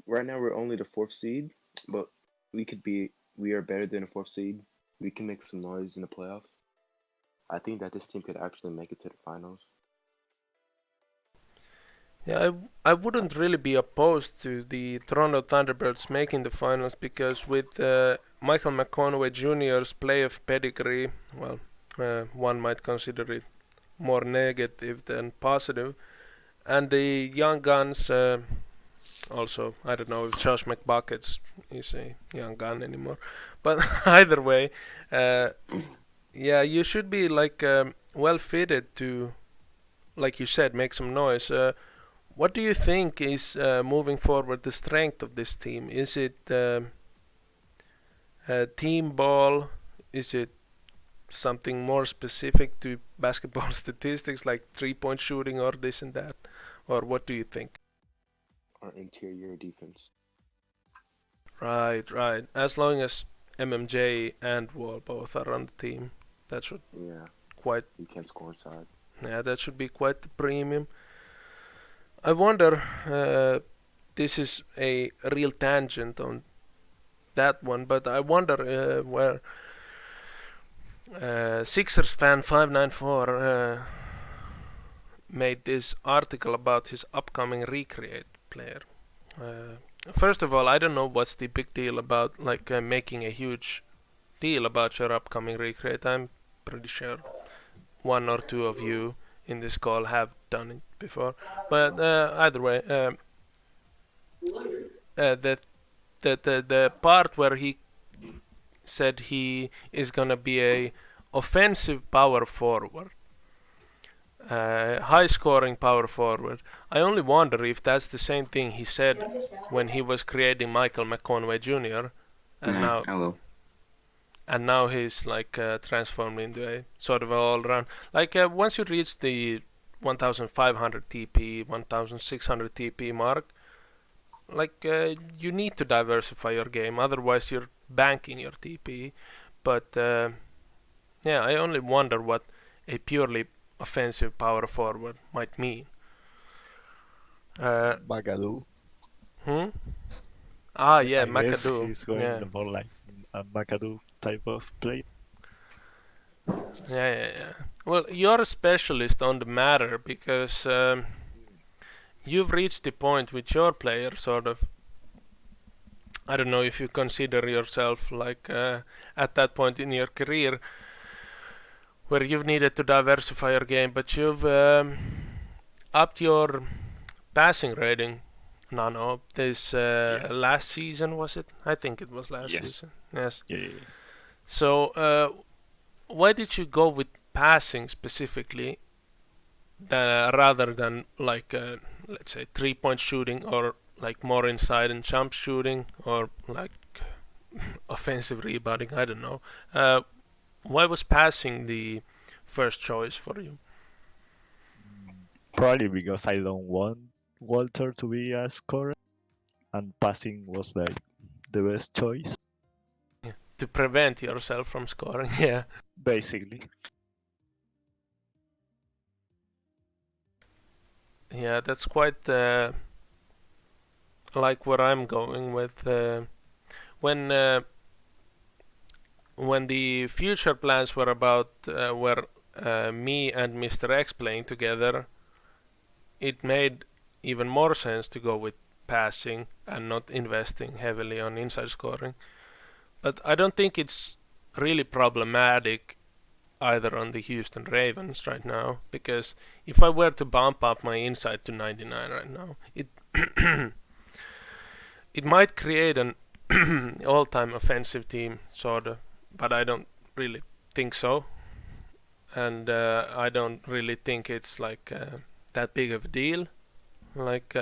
right now we're only the 4th seed, but we are better than a 4th seed. We can make some noise in the playoffs. I think that this team could actually make it to the finals. Yeah, I wouldn't really be opposed to the Toronto Thunderbirds making the finals because with Michael McConaughey Jr.'s playoff pedigree, well, one might consider it more negative than positive, and the young guns. Also, I don't know if Josh McBuckets is a young gun anymore, but either way, yeah, you should be like well fitted to, like you said, make some noise. What do you think is moving forward the strength of this team? Is it team ball? Is it something more specific to basketball statistics like 3-point shooting or this and that? Or what do you think? Our interior defense. Right, right. As long as MMJ and Wall both are on the team, that should Yeah, quite we can score inside. yeah, that should be quite the premium. I wonder, this is a real tangent on that one, but I wonder where Sixers fan 594 made this article about his upcoming Recreate player. First of all, I don't know what's the big deal about like making a huge deal about your upcoming Recreate. I'm pretty sure one or two of you in this call have done it before. But either way, the part where he said he is gonna be a offensive power forward, high scoring power forward. I only wonder if that's the same thing he said when he was creating Michael McConaughey Jr. and Yeah, now I will. and now he's like transformed into a sort of all-round. Like once you reach the 1,500 TP, 1,600 TP mark, like you need to diversify your game, otherwise you're banking your TP. But yeah, I only wonder what a purely offensive power forward might mean. Bagadu. Hmm? Ah, yeah, I guess McAdoo. he's going Yeah, more like a McAdoo type of player. yeah. Well, you're a specialist on the matter because you've reached the point with your player, sort of. I don't know if you consider yourself like at that point in your career where you've needed to diversify your game, but you've upped your passing rating. No, this Yes. last season was it? I think it was last Yes. season. Yes. Yeah. So why did you go with passing specifically, rather than like let's say 3-point shooting or like more inside and jump shooting or like offensive rebounding? I don't know. Why was passing the first choice for you? Probably because I don't want Walter to be a scorer, and passing was like the best choice, Yeah. To prevent yourself from scoring. Yeah. basically. Yeah, that's quite like where I'm going with when when the future plans were about were me and Mr. X playing together, it made even more sense to go with passing and not investing heavily on inside scoring. But I don't think it's really problematic either on the Houston Ravens right now, because if I were to bump up my inside to 99 right now, it it might create an all-time offensive team sort of, but I don't really think so, and I don't really think it's like that big of a deal. Like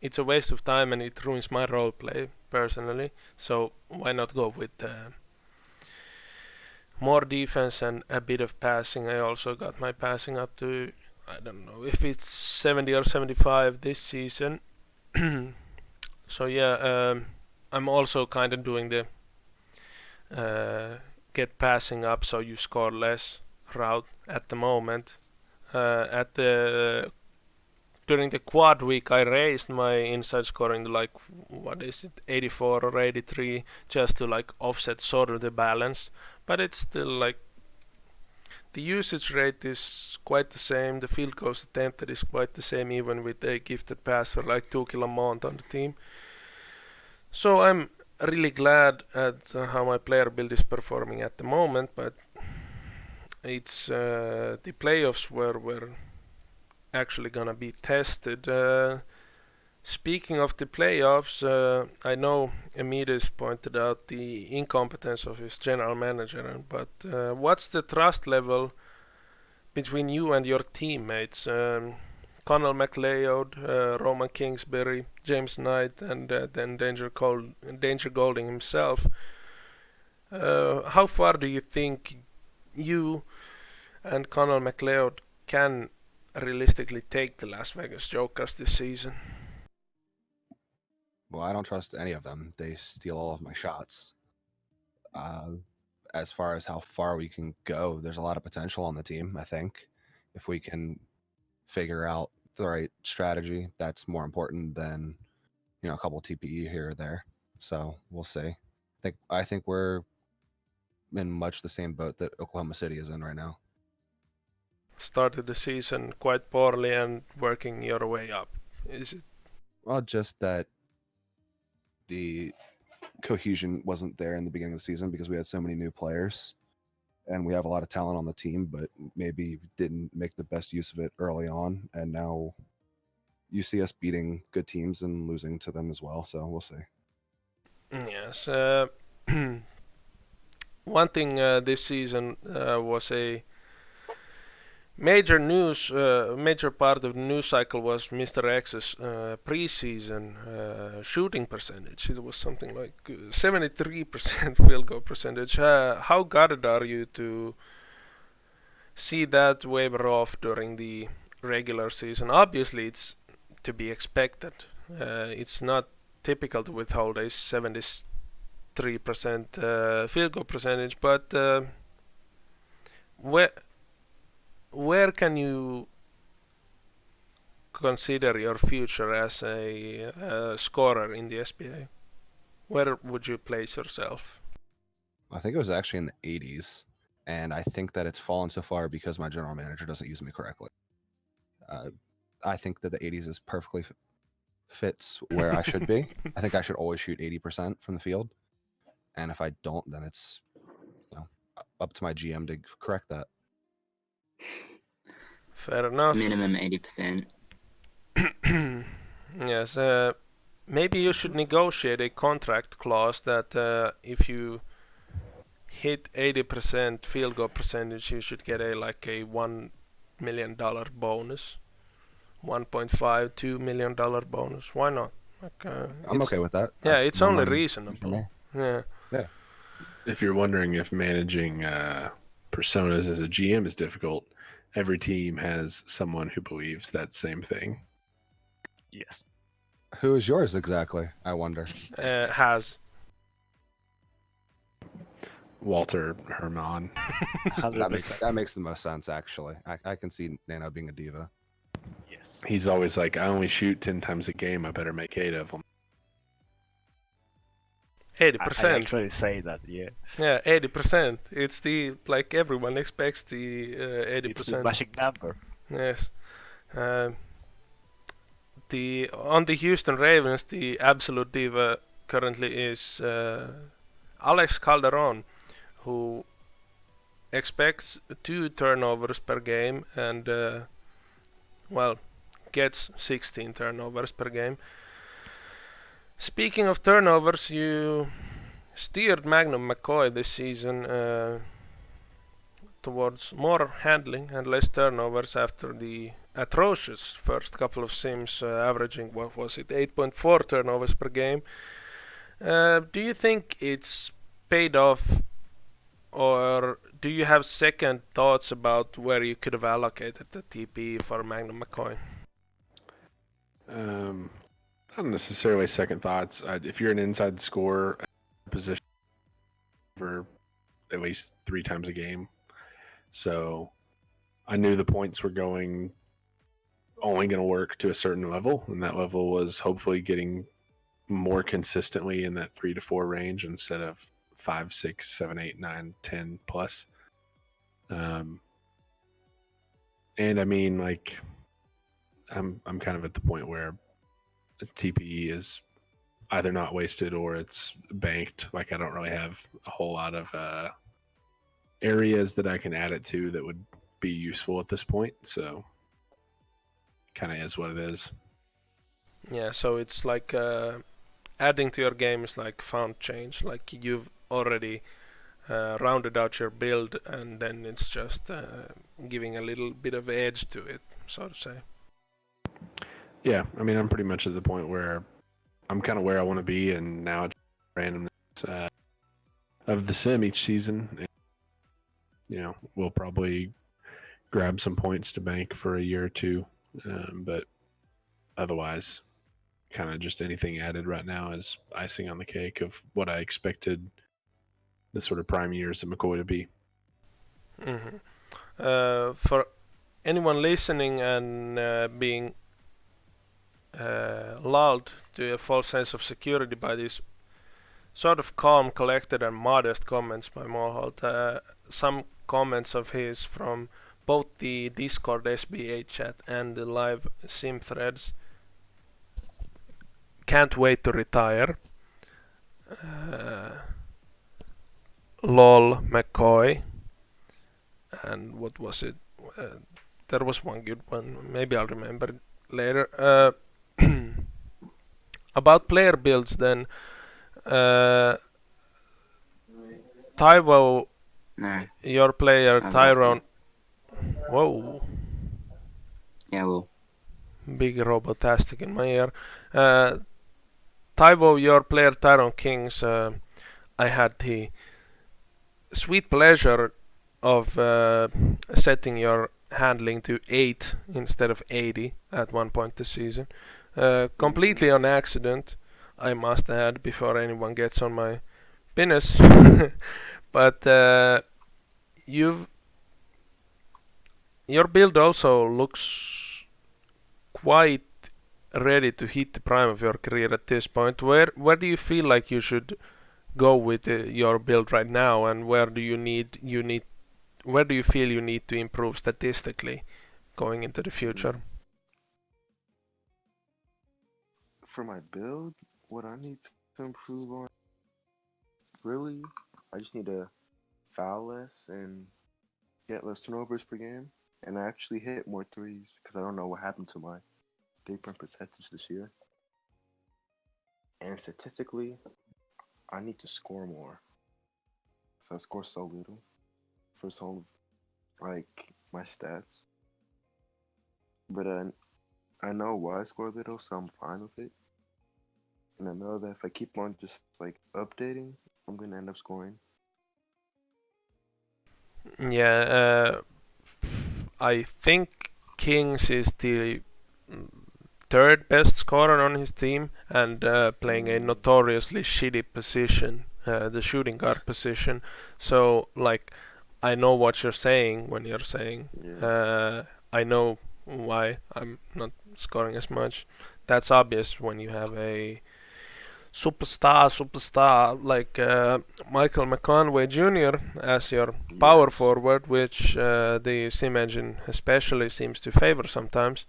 it's a waste of time and it ruins my role play personally. So why not go with more defense and a bit of passing? I also got my passing up to, I don't know if it's 70 or 75 this season. So yeah, I'm also kind of doing the get passing up so you score less route at the moment. At the During the quad week, I raised my inside scoring to like, what is it, 84 or 83, just to like offset sort of the balance. But it's still like the usage rate is quite the same. The field goals attempted is quite the same, even with a gifted passer like Tuukila Mont on the team. So I'm really glad at how my player build is performing at the moment. But it's the playoffs were actually gonna be tested. Speaking of the playoffs, I know Emides pointed out the incompetence of his general manager, but what's the trust level between you and your teammates? Connell McLeod, Roman Kingsbury, James Knight, and then Danger Golding himself. How far do you think you and Connell McLeod can realistically take the Las Vegas Jokers this season? Well, I don't trust any of them. They steal all of my shots. As far as how far we can go, there's a lot of potential on the team, I think. If we can figure out the right strategy, that's more important than, a couple TPE here or there. So we'll see. I think we're in much the same boat that Oklahoma City is in right now. Started the season quite poorly and working your way up. Is it? Well, just that the cohesion wasn't there in the beginning of the season because we had so many new players and we have a lot of talent on the team, but maybe didn't make the best use of it early on. And now you see us beating good teams and losing to them as well. So we'll see. Yes. One thing this season was a major part of the news cycle was Mr. X's preseason shooting percentage. It was something like 73% field goal percentage. How gutted are you to see that waver off during the regular season? Obviously, it's to be expected. It's not typical to withhold a 73% field goal percentage, but where can you consider your future as a scorer in the SBA? Where would you place yourself? I think it was actually in the 80s, and I think that it's fallen so far because my general manager doesn't use me correctly. I think that the 80s is perfectly fits where I should be. I think I should always shoot 80% from the field, and if I don't, then it's up to my GM to correct that. Fair enough. Minimum 80%. Yes. Maybe you should negotiate a contract clause that if you hit 80% field goal percentage, you should get a $1 million bonus, 1.5, $2 million bonus. Why not? I'm okay with that. Yeah, it's No only money reasonable. Yeah. If you're wondering if managing personas as a GM is difficult, every team has someone who believes that same thing. Yes. Who is yours exactly? I wonder. Has. Walter Herman. 100%. That makes the most sense, actually. I can see Nano being a diva. Yes. He's always like, I only shoot 10 times a game. I better make 8 of them. 80%. I actually say that, yeah. Yeah, 80%. It's everyone expects the 80%. It's the magic number. Yes. On the Houston Ravens, the absolute diva currently is Alex Calderon, who expects 2 turnovers per game and gets 16 turnovers per game. Speaking of turnovers, you steered Magnum McCoy this season towards more handling and less turnovers after the atrocious first couple of sims, averaging, 8.4 turnovers per game. Do you think it's paid off, or do you have second thoughts about where you could have allocated the TP for Magnum McCoy? Not necessarily second thoughts. If you're an inside scorer position for at least 3 times a game, so I knew the points were only going to work to a certain level, and that level was hopefully getting more consistently in that 3 to 4 range instead of 5, 6, 7, 8, 9, 10 plus. And I mean, like, I'm kind of at the point where TPE is either not wasted or it's banked. Like, I don't really have a whole lot of areas that I can add it to that would be useful at this point. So, kind of is what it is. Yeah, so it's like adding to your game is like found change. Like you've already rounded out your build, and then it's just giving a little bit of edge to it, so to say. Yeah, I mean, I'm pretty much at the point where I'm kind of where I want to be, and now it's randomness of the sim each season. And, we'll probably grab some points to bank for a year or two, but otherwise, kind of just anything added right now is icing on the cake of what I expected the sort of prime years of McCoy to be. Mm-hmm. For anyone listening and being lulled to a false sense of security by these sort of calm, collected, and modest comments by Moholt, some comments of his from both the Discord SBA chat and the live sim threads. Can't wait to retire. Lol McCoy. And what was it? There was one good one. Maybe I'll remember it later. About player builds then. Tyvo, No. your player I'm Tyrone. Whoa. Yeah, well, Big robotastic in my ear. Taivo, your player Tyron Kings, I had the sweet pleasure of setting your handling to 8 instead of 80 at one point this season. Completely on accident, I must add, before anyone gets on my penis. But you've your build also looks quite ready to hit the prime of your career at this point. Where do you feel like you should go with your build right now, and where do where do you feel you need to improve statistically going into the future? For my build, what I need to improve on, really, I just need to foul less and get less turnovers per game, and I actually hit more threes because I don't know what happened to my three-point percentage this year. And statistically, I need to score more. So I score so little for some like my stats. But I know why I score little, so I'm fine with it. And I know that if I keep on just like updating, I'm gonna end up scoring. Yeah, I think Kings is the third best scorer on his team, and playing a notoriously shitty position, the shooting guard position. So, like, I know what you're saying when you're saying, Yeah. I know why I'm not scoring as much. That's obvious when you have a superstar like Michael McConway Jr. as your power Yes. forward, which the sim engine especially seems to favor sometimes.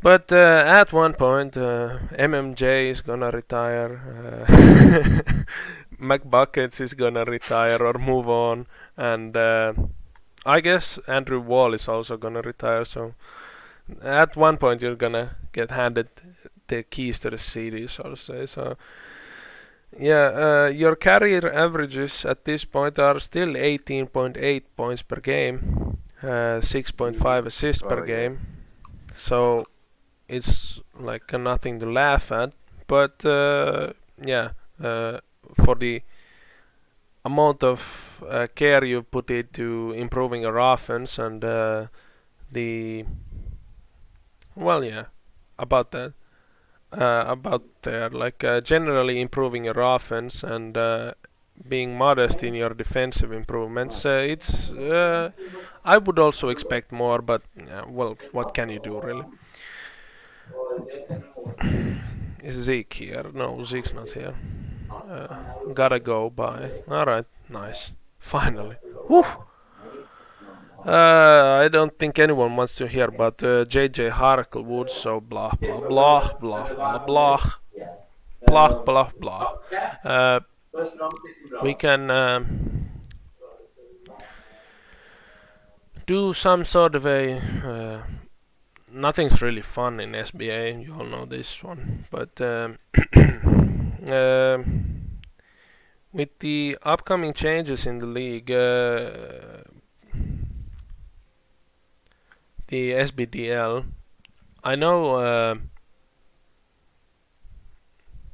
But at one point, MMJ is gonna retire, McBuckets is gonna retire or move on, and I guess Andrew Wall is also gonna retire. So at one point, you're gonna get handed the keys to the city, so to say. So yeah, your career averages at this point are still 18.8 points per game, 6.5 assists per Oh yeah. game. So it's like nothing to laugh at. But yeah, for the amount of care you put into improving your offense and the well, yeah, about that. About there, like generally improving your offense and being modest in your defensive improvements. It's I would also expect more, but well, what can you do really? Is Zeke here? No, Zeke's not here. Gotta go. Bye. All right, nice. Finally. Whew. I don't think anyone wants to hear about JJ Harklewood, so blah blah blah blah blah blah blah blah blah. Uh, we can do some sort of a. Nothing's really fun in SBA, you all know this one, but with the upcoming changes in the league, the SBDL, I know.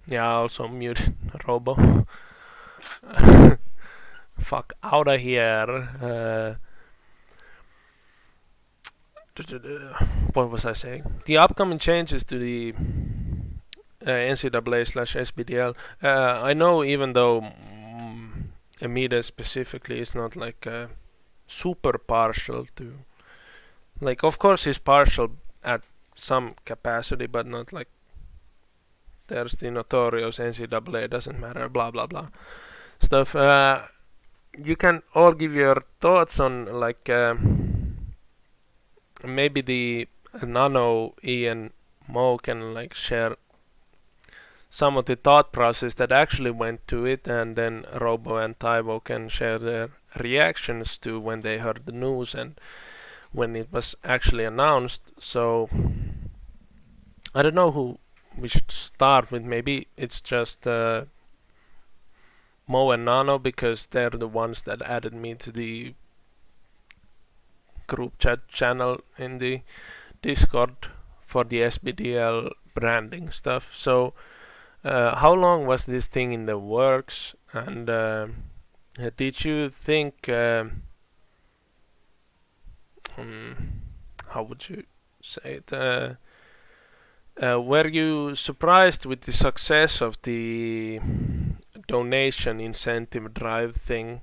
Yeah, I also muted Robo. Fuck out of here. What was I saying? The upcoming changes to the NCAA/SBDL. I know, even though Amida specifically is not like super partial to. Like, of course, he's partial at some capacity, but not like there's the notorious NCAA doesn't matter, blah blah blah stuff. You can all give your thoughts on like maybe the Nano, E, and Mo can like share some of the thought process that actually went to it, and then Robo and Taivo can share their reactions to when they heard the news and when it was actually announced. So I don't know who we should start with. Maybe it's just Mo and Nano, because they're the ones that added me to the group chat channel in the Discord for the SBDL branding stuff. So how long was this thing in the works, and did you think how would you say it, were you surprised with the success of the donation incentive drive thing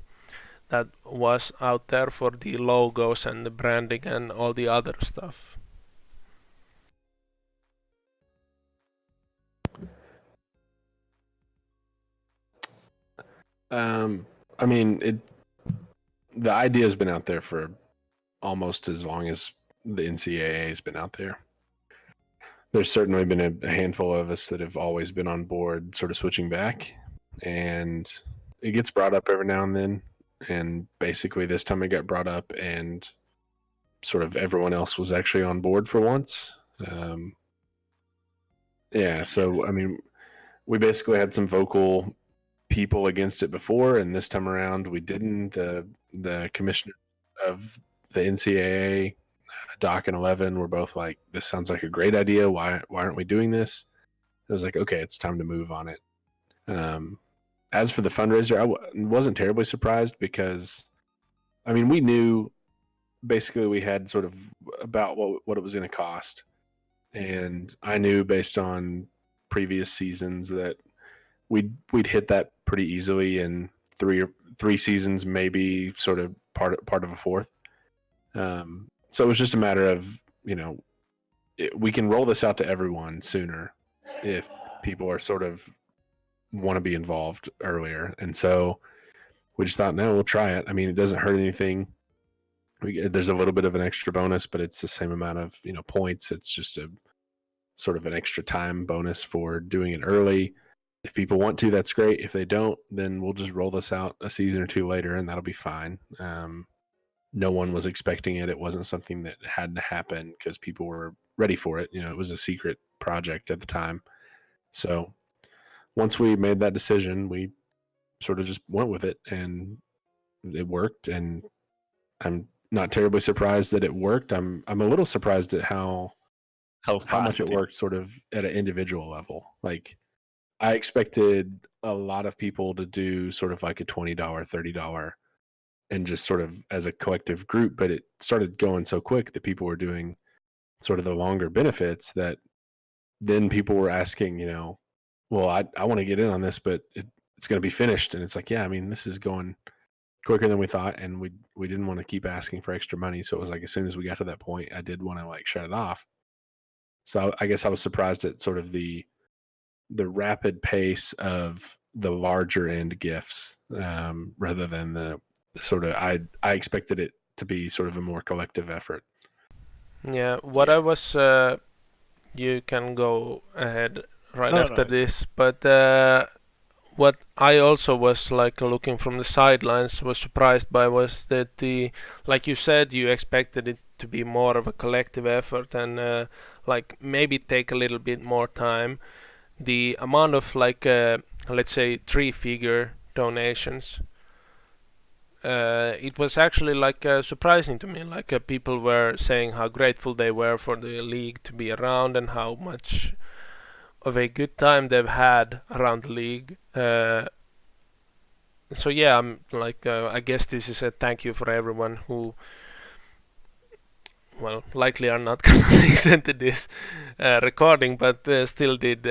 that was out there for the logos and the branding and all the other stuff? I mean, the idea has been out there for almost as long as the NCAA has been out there. There's certainly been a handful of us that have always been on board, sort of switching back, and it gets brought up every now and then. And basically, this time it got brought up, and sort of everyone else was actually on board for once. Yeah, so I mean, we basically had some vocal people against it before, and this time around we didn't. The commissioner of the NCAA, Doc and 11, were both like, "This sounds like a great idea. Why aren't we doing this?" I was like, "Okay, it's time to move on it." As for the fundraiser, wasn't terribly surprised because, I mean, we knew basically we had sort of about what it was going to cost, and I knew based on previous seasons that we'd hit that pretty easily in three seasons, maybe sort of part of a fourth. So it was just a matter of, we can roll this out to everyone sooner if people are sort of want to be involved earlier. And so we just thought, no, we'll try it. I mean, it doesn't hurt anything. There's a little bit of an extra bonus, but it's the same amount of points. It's just a sort of an extra time bonus for doing it early. If people want to, that's great. If they don't, then we'll just roll this out a season or two later, and that'll be fine. No one was expecting it. It wasn't something that had to happen because people were ready for it. It was a secret project at the time. So once we made that decision, we sort of just went with it, and it worked. And I'm not terribly surprised that it worked. I'm a little surprised at how much it worked sort of at an individual level. Like, I expected a lot of people to do sort of like a $20, $30 and just sort of as a collective group, but it started going so quick that people were doing sort of the longer benefits that then people were asking, well, I want to get in on this, but it's going to be finished. And it's like, yeah, I mean, this is going quicker than we thought, and we didn't want to keep asking for extra money. So it was like, as soon as we got to that point, I did want to like shut it off. So I guess I was surprised at sort of the rapid pace of the larger end gifts, rather than the sort of, I expected it to be sort of a more collective effort. Yeah, what I was, you can go ahead right after this, but what I also was like looking from the sidelines, was surprised by, was that like you said, you expected it to be more of a collective effort and like maybe take a little bit more time. The amount of like let's say 3-figure donations, it was actually like surprising to me. Like people were saying how grateful they were for the league to be around and how much of a good time they've had around the league. So yeah, I'm like I guess this is a thank you for everyone who, well, likely are not gonna listen to this recording, but still did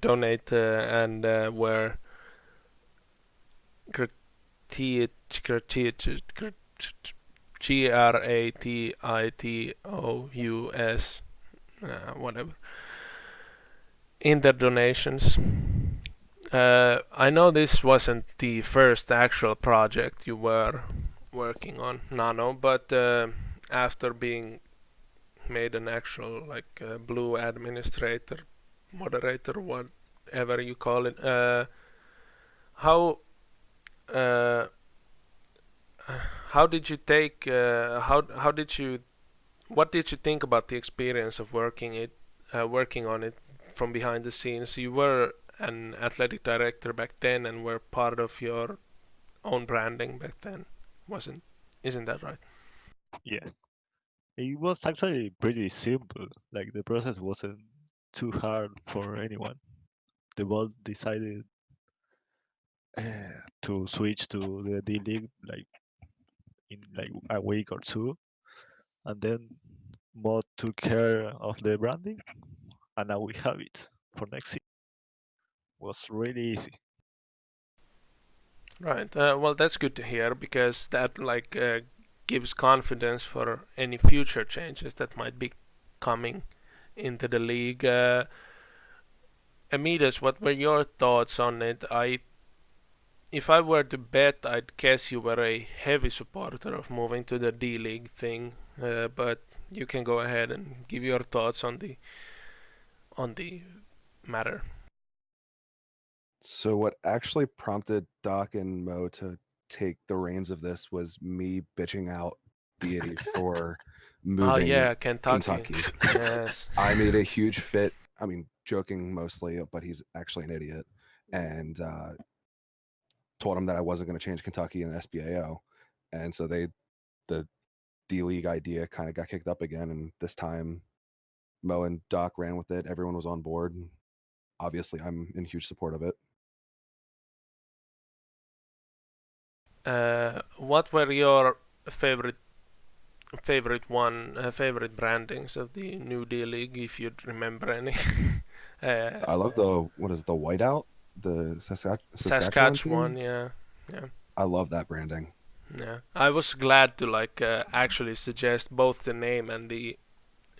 donate and were GRATITOUS, whatever, in their donations. I know this wasn't the first actual project you were working on, Nano, but after being made an actual like blue administrator, moderator, whatever you call it, how did you take? How did you? What did you think about the experience of working on it from behind the scenes? You were an athletic director back then and were part of your own branding back then, isn't that right? Yes. It was actually pretty simple. Like the process wasn't too hard for anyone. The board decided to switch to the D League like in like a week or two, and then Mod took care of the branding, and now we have it for next season. Was really easy. Right. Well, that's good to hear because that gives confidence for any future changes that might be coming into the league. Amidas, what were your thoughts on it? If I were to bet, I'd guess you were a heavy supporter of moving to the D League thing. But you can go ahead and give your thoughts on the matter. So what actually prompted Doc and Mo to take the reins of this was me bitching out Deity for Oh moving yeah, Kentucky. Kentucky. Yes. I made a huge fit. I mean, joking mostly, but he's actually an idiot. And told him that I wasn't going to change Kentucky in the SBAO. And so the D League idea kind of got kicked up again. And this time, Mo and Doc ran with it. Everyone was on board. Obviously, I'm in huge support of it. What were your favorite brandings of the New D League, if you'd remember any? I love the whiteout, the Saskatchewan Saskatchewan, team. yeah. I love that branding. Yeah, I was glad to actually suggest both the name and the.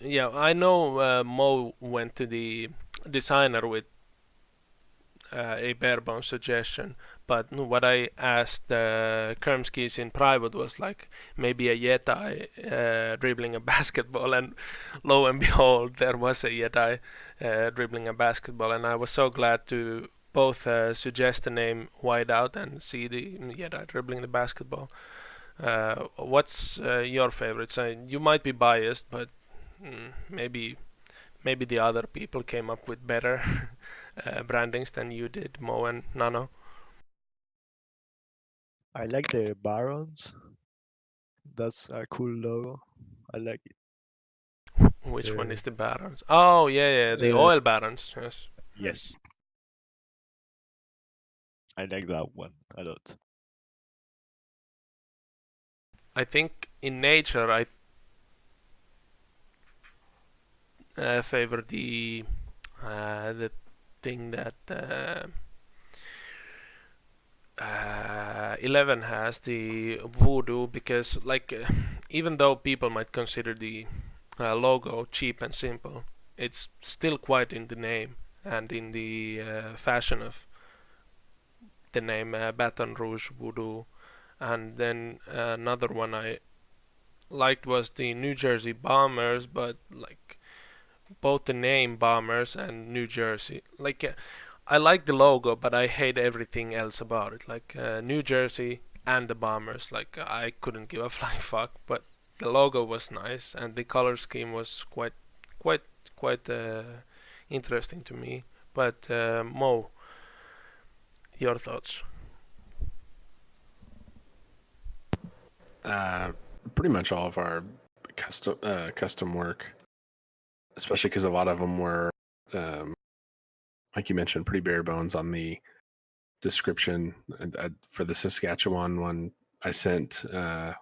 Yeah, I know Mo went to the designer with a bare bones suggestion, but what I asked Kermskis in private was like maybe a Yeti dribbling a basketball, and lo and behold, there was a Yeti dribbling a basketball, and I was so glad to both suggest the name Whiteout and see the Yeti dribbling the basketball. What's your favorite? So you might be biased, but maybe the other people came up with better brandings than you did, Mo and Nano. I like the Barons. That's a cool logo. I like it. Which one is the Barons? Oh yeah, the oil Barons. Yes. Yes. I like that one a lot. I think in nature I favor the thing that 11 has, the voodoo, because even though people might consider the logo cheap and simple, it's still quite in the name and in the fashion of the name, Baton Rouge Voodoo. And then another one I liked was the New Jersey Bombers, but both the name Bombers and New Jersey, I like the logo, but I hate everything else about it. New Jersey and the Bombers, I couldn't give a flying fuck. But the logo was nice, and the color scheme was quite interesting to me. But Mo, your thoughts? Pretty much all of our custom work, especially because a lot of them were, like you mentioned, pretty bare bones on the description. For the Saskatchewan one I sent, I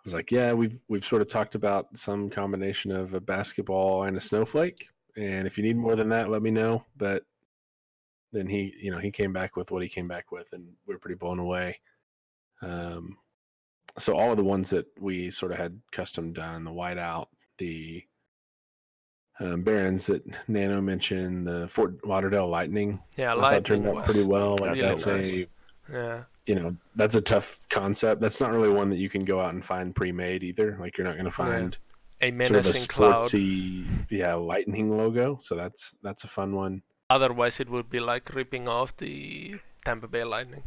was like, yeah, we've sort of talked about some combination of a basketball and a snowflake, and if you need more than that, let me know. But then he came back with what he came back with, and we were pretty blown away. So all of the ones that we sort of had custom done, the whiteout, the Barons that Nano mentioned, the Fort Lauderdale Lightning, Yeah, I thought turned Lightning out pretty well. really That's nice. Yeah. that's a tough concept. That's not really one that you can go out and find pre-made either. Like you're not going to find A sort of a menacing cloud. sportsy, lightning logo. So that's a fun one. Otherwise, it would be like ripping off the Tampa Bay Lightning.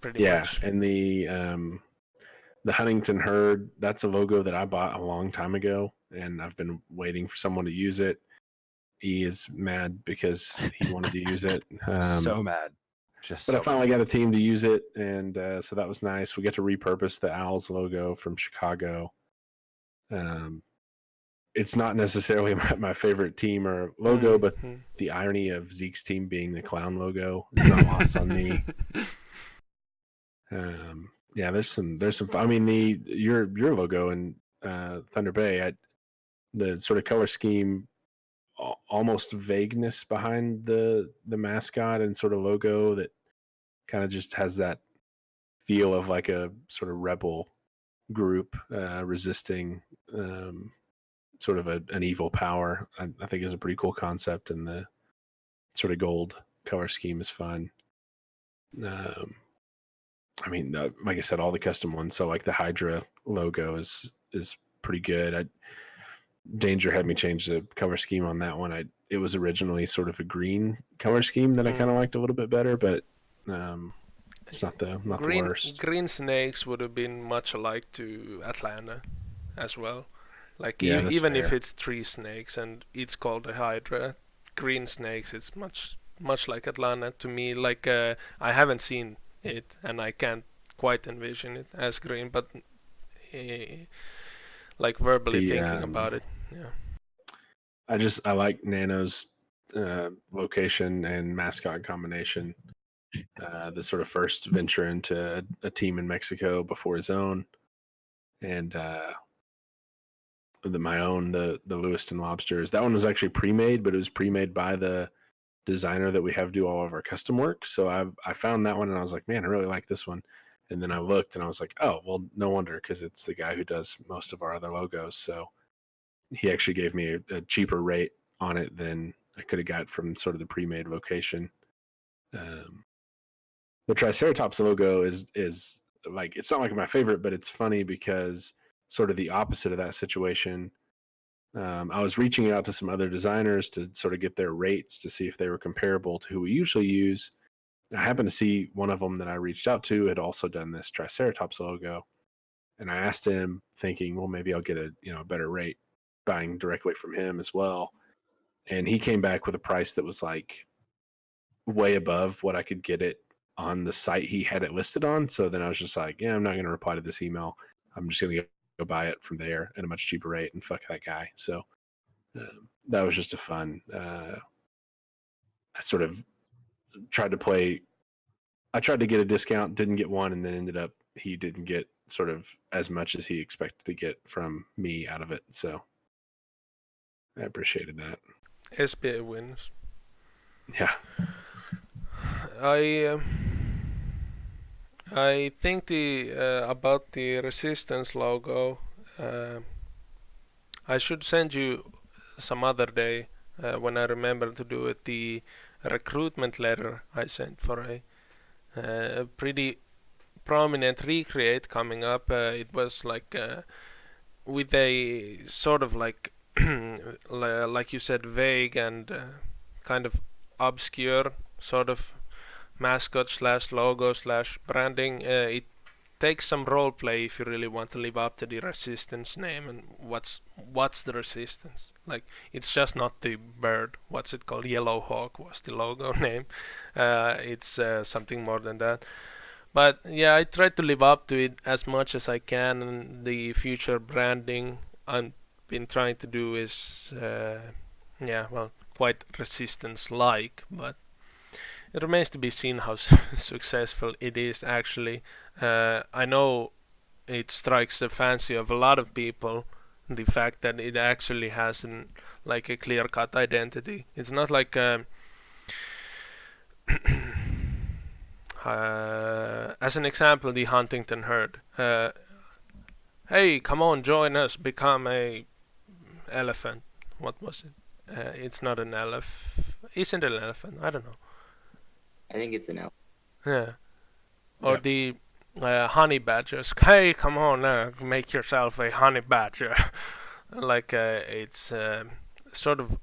Pretty much. And the Huntington Herd, that's a logo that I bought a long time ago, and I've been waiting for someone to use it. He is mad because he wanted to use it. So mad. But I finally got a team to use it, and so that was nice. We got to repurpose the Owls logo from Chicago. It's not necessarily my favorite team or logo, but Mhm. the irony of Zeke's team being the clown logo is not lost on me. Yeah, there's some. I mean, your logo in Thunder Bay, the sort of color scheme, almost vagueness behind the mascot and sort of logo that kind of just has that feel of like a sort of rebel group resisting sort of an evil power. I think is a pretty cool concept, and the sort of gold color scheme is fun. I mean, like I said, all the custom ones. So like the Hydra logo is pretty good. Danger had me change the color scheme on that one. It was originally sort of a green color scheme that I kind of liked a little bit better, but it's not the worst. Green snakes would have been much alike to Atlanta as well. Like Yeah, that's even if fair. it's 3 snakes and it's called a Hydra, green snakes it's much like Atlanta to me. Like I haven't seen it and I can't quite envision it as green, but like verbally The thinking about it, yeah. I like Nano's location and mascot combination. The sort of first venture into a team in Mexico before his own, and the Lewiston Lobsters. That one was actually pre-made, but it was pre-made by the designer that we have do all of our custom work. So I found that one and I was like, man, I really like this one. And then I looked and I was like, oh, well, no wonder, because it's the guy who does most of our other logos. So he actually gave me a cheaper rate on it than I could have got from sort of the pre-made location. The Triceratops logo is like, it's not like my favorite, but it's funny because sort of the opposite of that situation. I was reaching out to some other designers to sort of get their rates to see if they were comparable to who we usually use. I happened to see one of them that I reached out to had also done this Triceratops logo, and I asked him, thinking, well, maybe I'll get a better rate buying directly from him as well. And he came back with a price that was like way above what I could get it on the site he had it listed on. So then I was just like, yeah, I'm not going to reply to this email. I'm just going to go buy it from there at a much cheaper rate and fuck that guy. So that was just a fun. I sort of tried to play. I tried to get a discount, didn't get one, and then ended up he didn't get sort of as much as he expected to get from me out of it. So I appreciated that. SBA wins. Yeah. I think the about the Resistance logo. I should send you some other day when I remember to do it. The recruitment letter I sent for a pretty prominent recreate coming up. It was like with a sort of like like you said, vague and kind of obscure sort of mascot slash logo slash branding. It takes some role play if you really want to live up to the Resistance name. And what's the Resistance? Like, it's just not the bird. What's it called? Yellow Hawk was the logo name. It's something more than that. But yeah, I try to live up to it as much as I can. And the future branding I've been trying to do is, yeah, well, quite Resistance-like, but it remains to be seen how successful it is actually. I know it strikes the fancy of a lot of people, the fact that it actually has like a clear-cut identity. It's not like as an example, the Huntington herd. Hey, come on, join us, become a elephant. What was it? It's not an elephant. Isn't it an elephant? I don't know. I think it's an L. Yeah. Or Yeah. the honey badgers. Hey, come on, make yourself a honey badger. Like it's sort of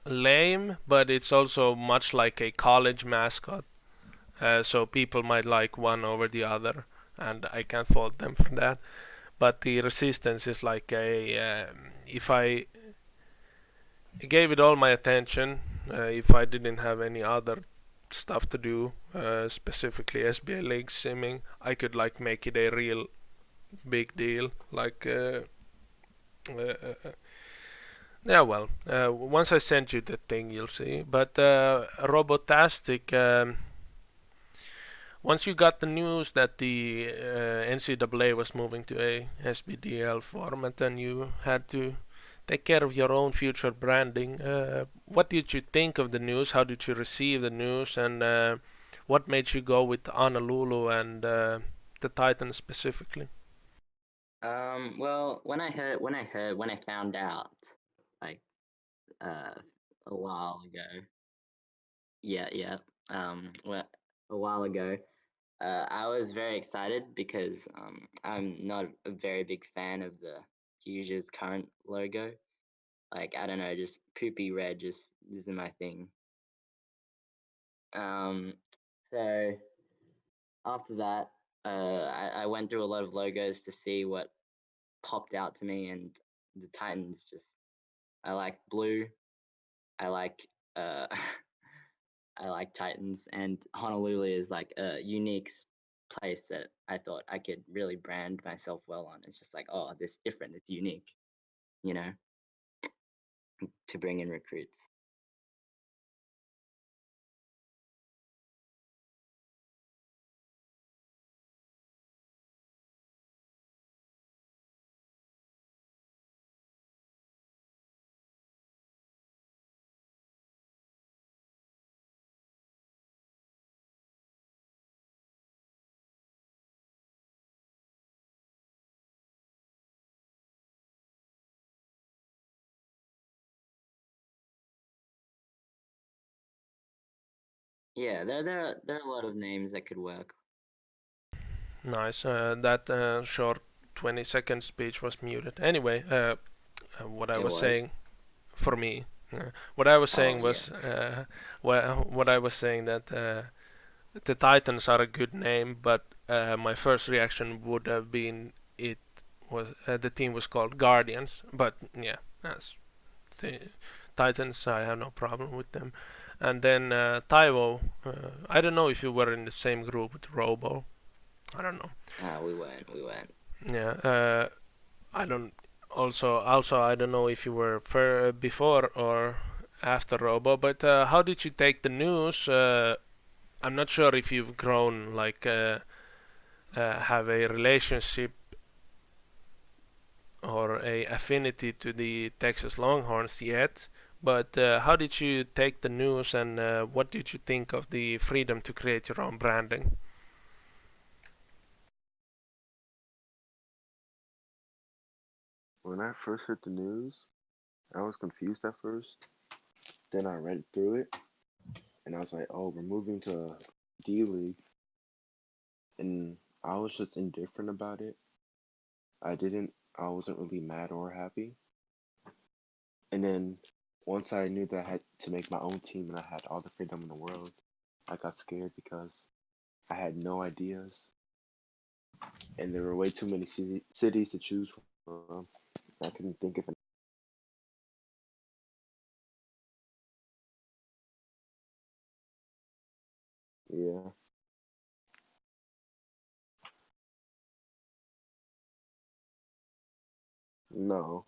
lame, but it's also much like a college mascot. So people might like one over the other, and I can't fault them for that. But the Resistance is like a if I gave it all my attention, if I didn't have any other stuff to do, specifically SBA League simming, I could like make it a real big deal. Like Yeah, well, once I send you the thing, you'll see. But Robotastic, once you got the news that the NCAA was moving to a SBDL format, and you had to take care of your own future branding, what did you think of the news? How did you receive the news? And what made you go with Honolulu and the Titans specifically? Well, when I found out, like, uh, a while ago, yeah, well, a while ago, I was very excited because I'm not a very big fan of the Fuchsia's current logo. Like, I don't know, just poopy red just isn't my thing. Um, so after that, I went through a lot of logos to see what popped out to me, and the Titans just I like blue. I like uh I like Titans, and Honolulu is like a unique place that I thought I could really brand myself well on. It's just like, oh, this different, it's unique, you know, to bring in recruits. Yeah, there are a lot of names that could work. Nice. That short 20-second speech was muted. Anyway, what I It was was. saying for me, what I was Oh saying yeah. was, what I was saying that the Titans are a good name, but my first reaction would have been it was the team was called Guardians, but yeah, that's the Titans. I have no problem with them. And then Taiwo, I don't know if you were in the same group with Robo. I don't know. Ah, we weren't. We weren't. Yeah, I don't. Also, I don't know if you were before or after Robo, but how did you take the news? I'm not sure if you've grown like have a relationship or a affinity to the Texas Longhorns yet. But how did you take the news, and what did you think of the freedom to create your own branding? When I first heard the news, I was confused at first. Then I read through it, and I was like, "Oh, we're moving to D League," and I was just indifferent about it. I wasn't really mad or happy. And then once I knew that I had to make my own team and I had all the freedom in the world, I got scared because I had no ideas, and there were way too many cities to choose from. I couldn't think of any. Yeah, no.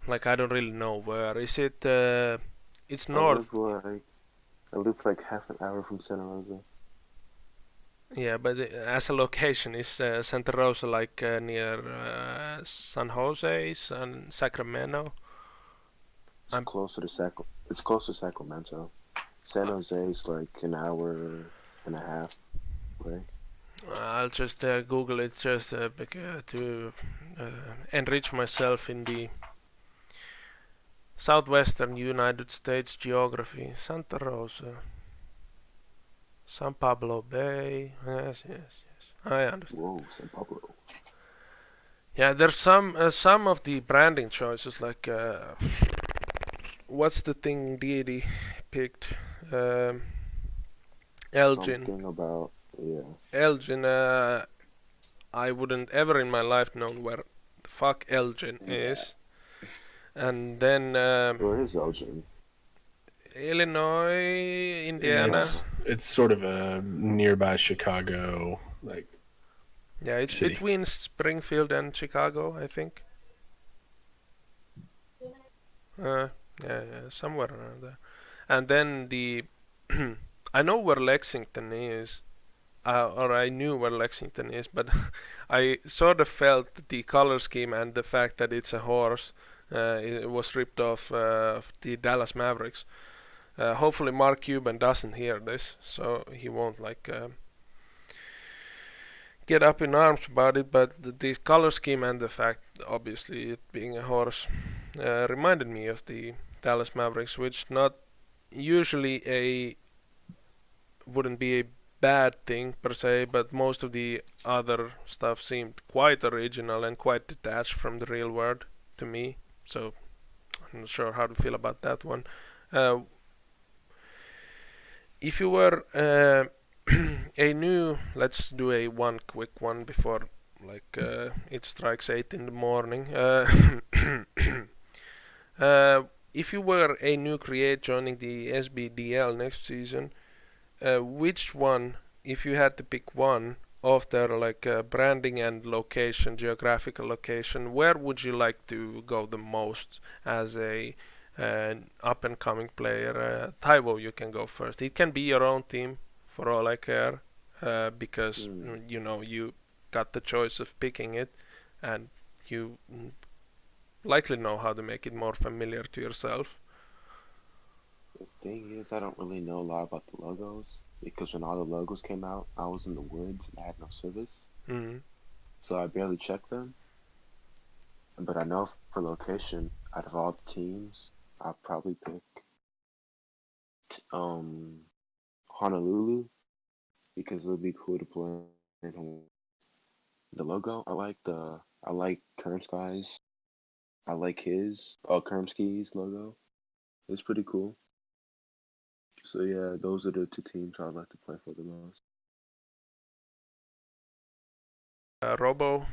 Like I don't really know where is it. It's I north. live like I live like half an hour from Santa Rosa. Yeah, but as a location, is Santa Rosa like near San Jose, San Sacramento? It's I'm closer to It's closer to Sacramento. San Jose is like an hour and a half away. I'll just Google it just to enrich myself in the southwestern United States geography. Santa Rosa, San Pablo Bay. Yes, yes, yes. I understand. Whoa, San Pablo. Yeah, there's some of the branding choices like what's the thing Deity picked? Um, Elgin. Something about yeah. Elgin. I wouldn't ever in my life known where the fuck Elgin Yeah. is. And then Where is Elgin? Illinois, Indiana. Uh, It's sort of a nearby Chicago, like Yeah, it's City. between Springfield and Chicago, I think. Yeah, yeah, somewhere around there. And then the I know where Lexington is, or I knew where Lexington is, but I sort of felt the color scheme and the fact that it's a horse. It was ripped off of the Dallas Mavericks. Hopefully, Mark Cuban doesn't hear this, so he won't get up in arms about it. But the color scheme and the fact, obviously, it being a horse, reminded me of the Dallas Mavericks, which not usually a wouldn't be a bad thing per se, but most of the other stuff seemed quite original and quite detached from the real world to me. So I'm not sure how to feel about that one. Uh, if you were a new, let's do a one quick one before it strikes 8 in the morning. If you were a new create joining the SBDL next season, which one, if you had to pick one of their branding and location, geographical location, where would you like to go the most as a up and coming player? Taiwo, you can go first. It can be your own team for all I care, because you know you got the choice of picking it, and you likely know how to make it more familiar to yourself. The thing is, I don't really know a lot about the logos because when all the logos came out, I was in the woods and I had no service, Mm-hmm. so I barely checked them. But I know for location, out of all the teams, I'll probably pick Honolulu because it would be cool to play in Hawaii. The logo, I like Kermsky's. I like his Kermsky's logo. It's pretty cool. So yeah, those are the two teams I'd like to play for the most. Robo,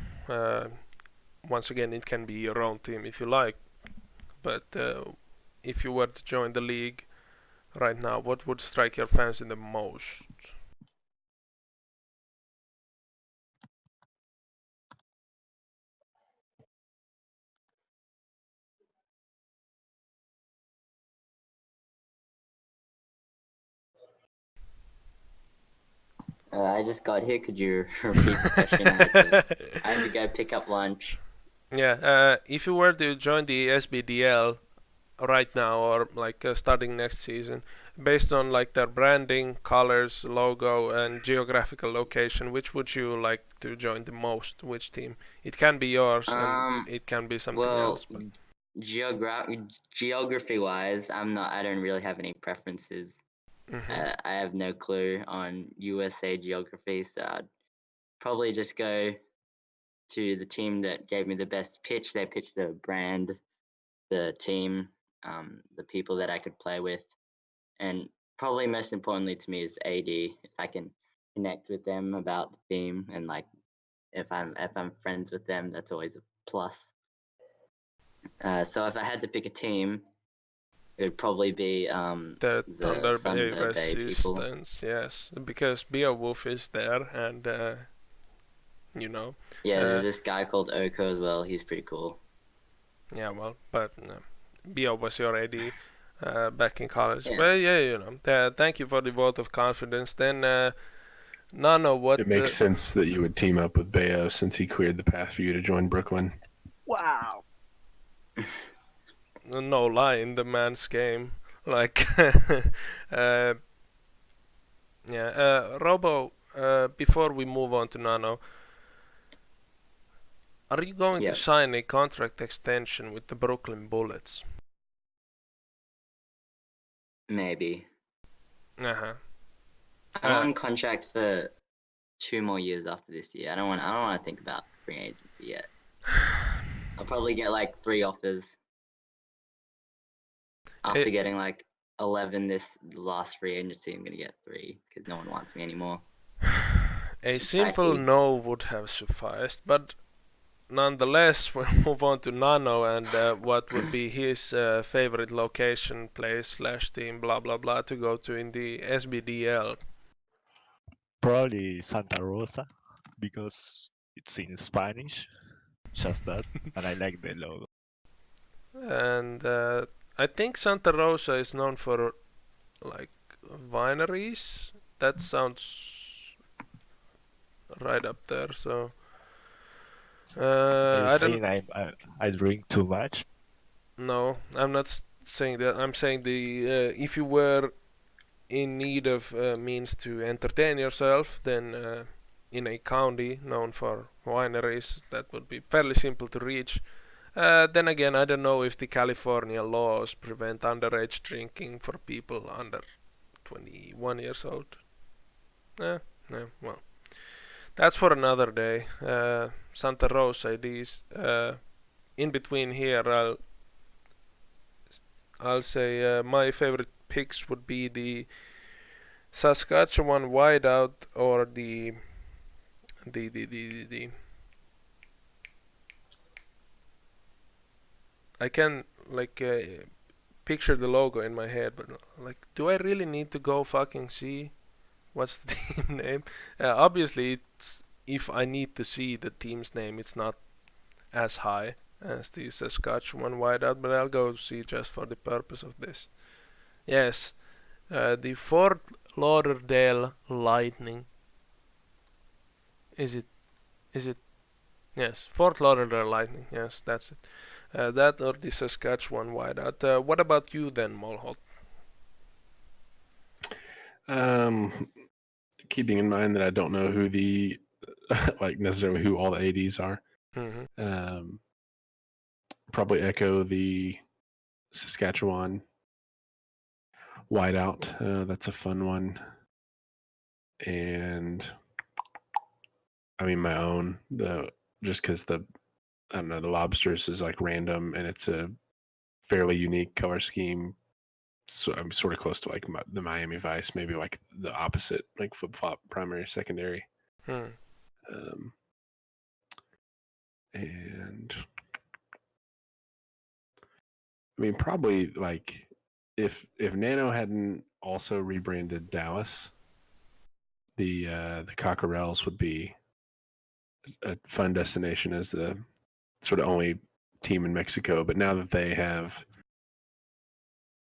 once again, it can be your own team if you like, but if you were to join the league right now, what would strike your fancy the most? I just got here. Could you repeat the question? I had to go pick up lunch. Yeah, if you were to join the SBDL right now or starting next season, based on their branding, colors, logo, and geographical location, which would you like to join the most? Which team? It can be yours, and it can be something Well, else. But geography-wise, I don't really have any preferences. I have no clue on USA geography, so I'd probably just go to the team that gave me the best pitch. They pitched the brand, the team, the people that I could play with, and probably most importantly to me is the AD. If I can connect with them about the team and if I'm friends with them, that's always a plus. So if I had to pick a team, it would probably be the the Thunder Bay Thunder Bay people. Resistance, yes, because Beowulf is there, and you know, Yeah, there's this guy called Oko as well. He's pretty cool. yeah, well, but Bio was your AD back in college. Yeah. Well, yeah, you know. Thank you for the vote of confidence. Then, Nano, what? It makes sense that you would team up with Bayo since he cleared the path for you to join Brooklyn. Wow. No lie in the man's game. Like, yeah. Robo, before we move on to Nano, are you going to sign a contract extension with the Brooklyn Bullets? Maybe. Uh-huh. I'm on contract for 2 more years after this year. I don't want to think about free agency yet. I'll probably get 3 offers after getting 11 this last free agency. I'm gonna get 3 because no one wants me anymore. A simple no would have sufficed, but nonetheless, we'll move on to Nano and what would be his favorite location, place, / team, blah blah blah, to go to in the SBDL. Probably Santa Rosa, because It's in Spanish, just that, and I like the logo. And I think Santa Rosa is known for like wineries. That sounds right up there. So Are you I don't. saying I drink too much? No, I'm not saying that. I'm saying the if you were in need of means to entertain yourself, then in a county known for wineries, that would be fairly simple to reach. Then again, I don't know if the California laws prevent underage drinking for people under 21 years old. No, well, that's for another day. Santa Rosa it is. In between here, I'll say my favorite picks would be the Saskatchewan wideout or the I can like picture the logo in my head, but like, do I really need to go fucking see what's the team name? Obviously, it's if I need to see the team's name, it's not as high as the Saskatchewan wideout, but I'll go see just for the purpose of this. Yes, the Fort Lauderdale Lightning. Is it? Is it? Yes, Fort Lauderdale Lightning. Yes, that's it. That or the Saskatchewan wideout. What about you then, Molholt? Keeping in mind that I don't know who the like necessarily who all the ADs are. Mm-hmm. Probably echo the Saskatchewan wideout. That's a fun one. And I mean my own just because I don't know, the lobsters is like random and it's a fairly unique color scheme. So I'm sort of close to like the Miami Vice, maybe like the opposite, like flip flop, primary, secondary. Hmm. And I mean, probably like if Nano hadn't also rebranded Dallas, the Cockerels would be a fun destination as the sort of only team in Mexico. But now that they have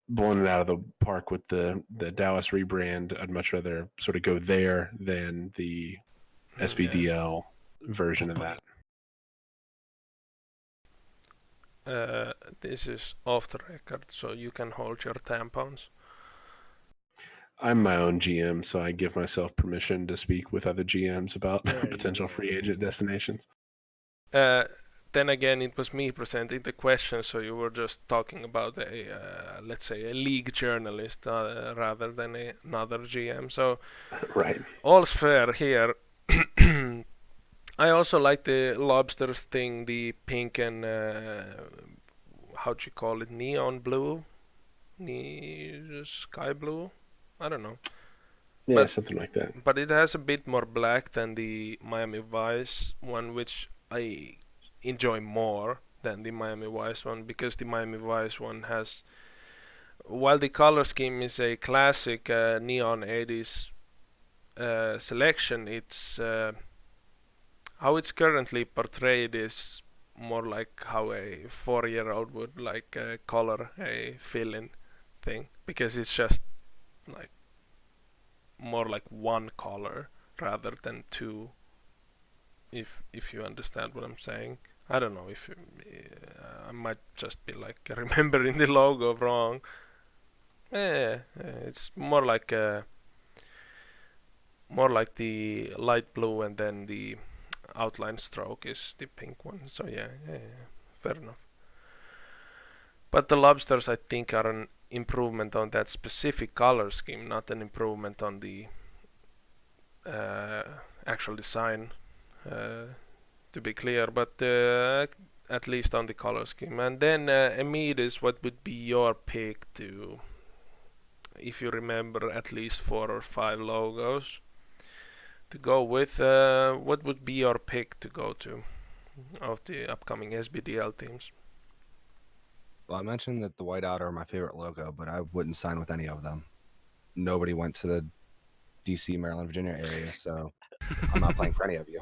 blown it out of the park with the Dallas rebrand, I'd much rather sort of go there than the SBDL version of that. This is off the record, so you can hold your tampons. I'm my own GM, so I give myself permission to speak with other GMs about There you potential go. free agent destinations. Then again, it was me presenting the question, so you were just talking about let's say, a league journalist rather than another GM. So Right. all's fair here. I also like the lobsters thing, the pink and how'd you call it, neon blue, sky blue. I don't know. Yeah, But- something like that. But it has a bit more black than the Miami Vice one, which I enjoy more than the Miami Vice one, because the Miami Vice one has, while the color scheme is a classic neon 80s selection, it's how it's currently portrayed is more like how a 4-year-old would like color a fill-in thing, because it's just like more like one color rather than two, if you understand what I'm saying. I don't know if I might just be like remembering the logo wrong. It's more like the light blue, and then the outline stroke is the pink one. So yeah, fair enough. But the lobsters, I think, are an improvement on that specific color scheme, not an improvement on the actual design. To be clear, but at least on the color scheme. And then Emid, what would be your pick to, if you remember, at least 4 or 5 logos to go with? What would be your pick to go to of the upcoming SBDL teams? Well, I mentioned that the whiteout are my favorite logo, but I wouldn't sign with any of them. Nobody went to the DC, Maryland, Virginia area, so I'm not playing for any of you.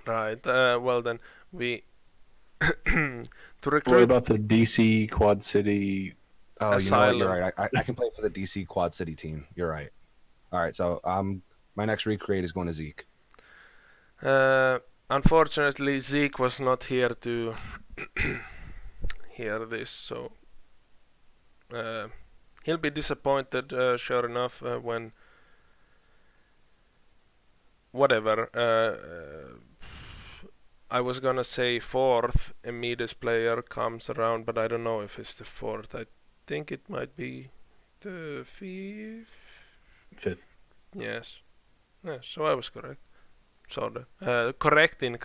Right. Well then, we to What recruit about the DC Quad City? Oh, you know what? You're Asylum. right. I can play for the DC Quad City team. You're right. All right. So my next recreate is going to Zeke. Unfortunately, Zeke was not here to hear this, so he'll be disappointed, sure enough, when whatever. I was gonna say fourth Amides player comes around, but I don't know if it's the fourth. I think it might be the fifth. Fifth. Yes. Yeah, so I was correct. Sort of. Correcting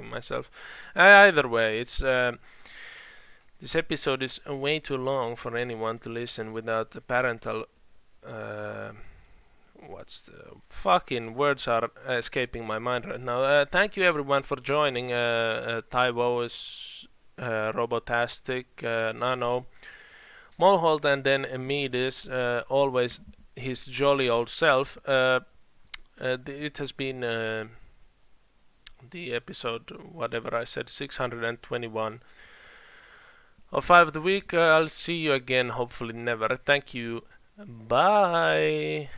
myself. Either way, it's this episode is way too long for anyone to listen without the parental. What's the fucking words are escaping my mind right now. Thank you everyone for joining. Taiwo is Robotastic, Nano, Molhold, and then Emidis, always his jolly old self. It has been the episode, whatever I said, 621 of 5 of the week. I'll see you again, hopefully never. Thank you. Bye.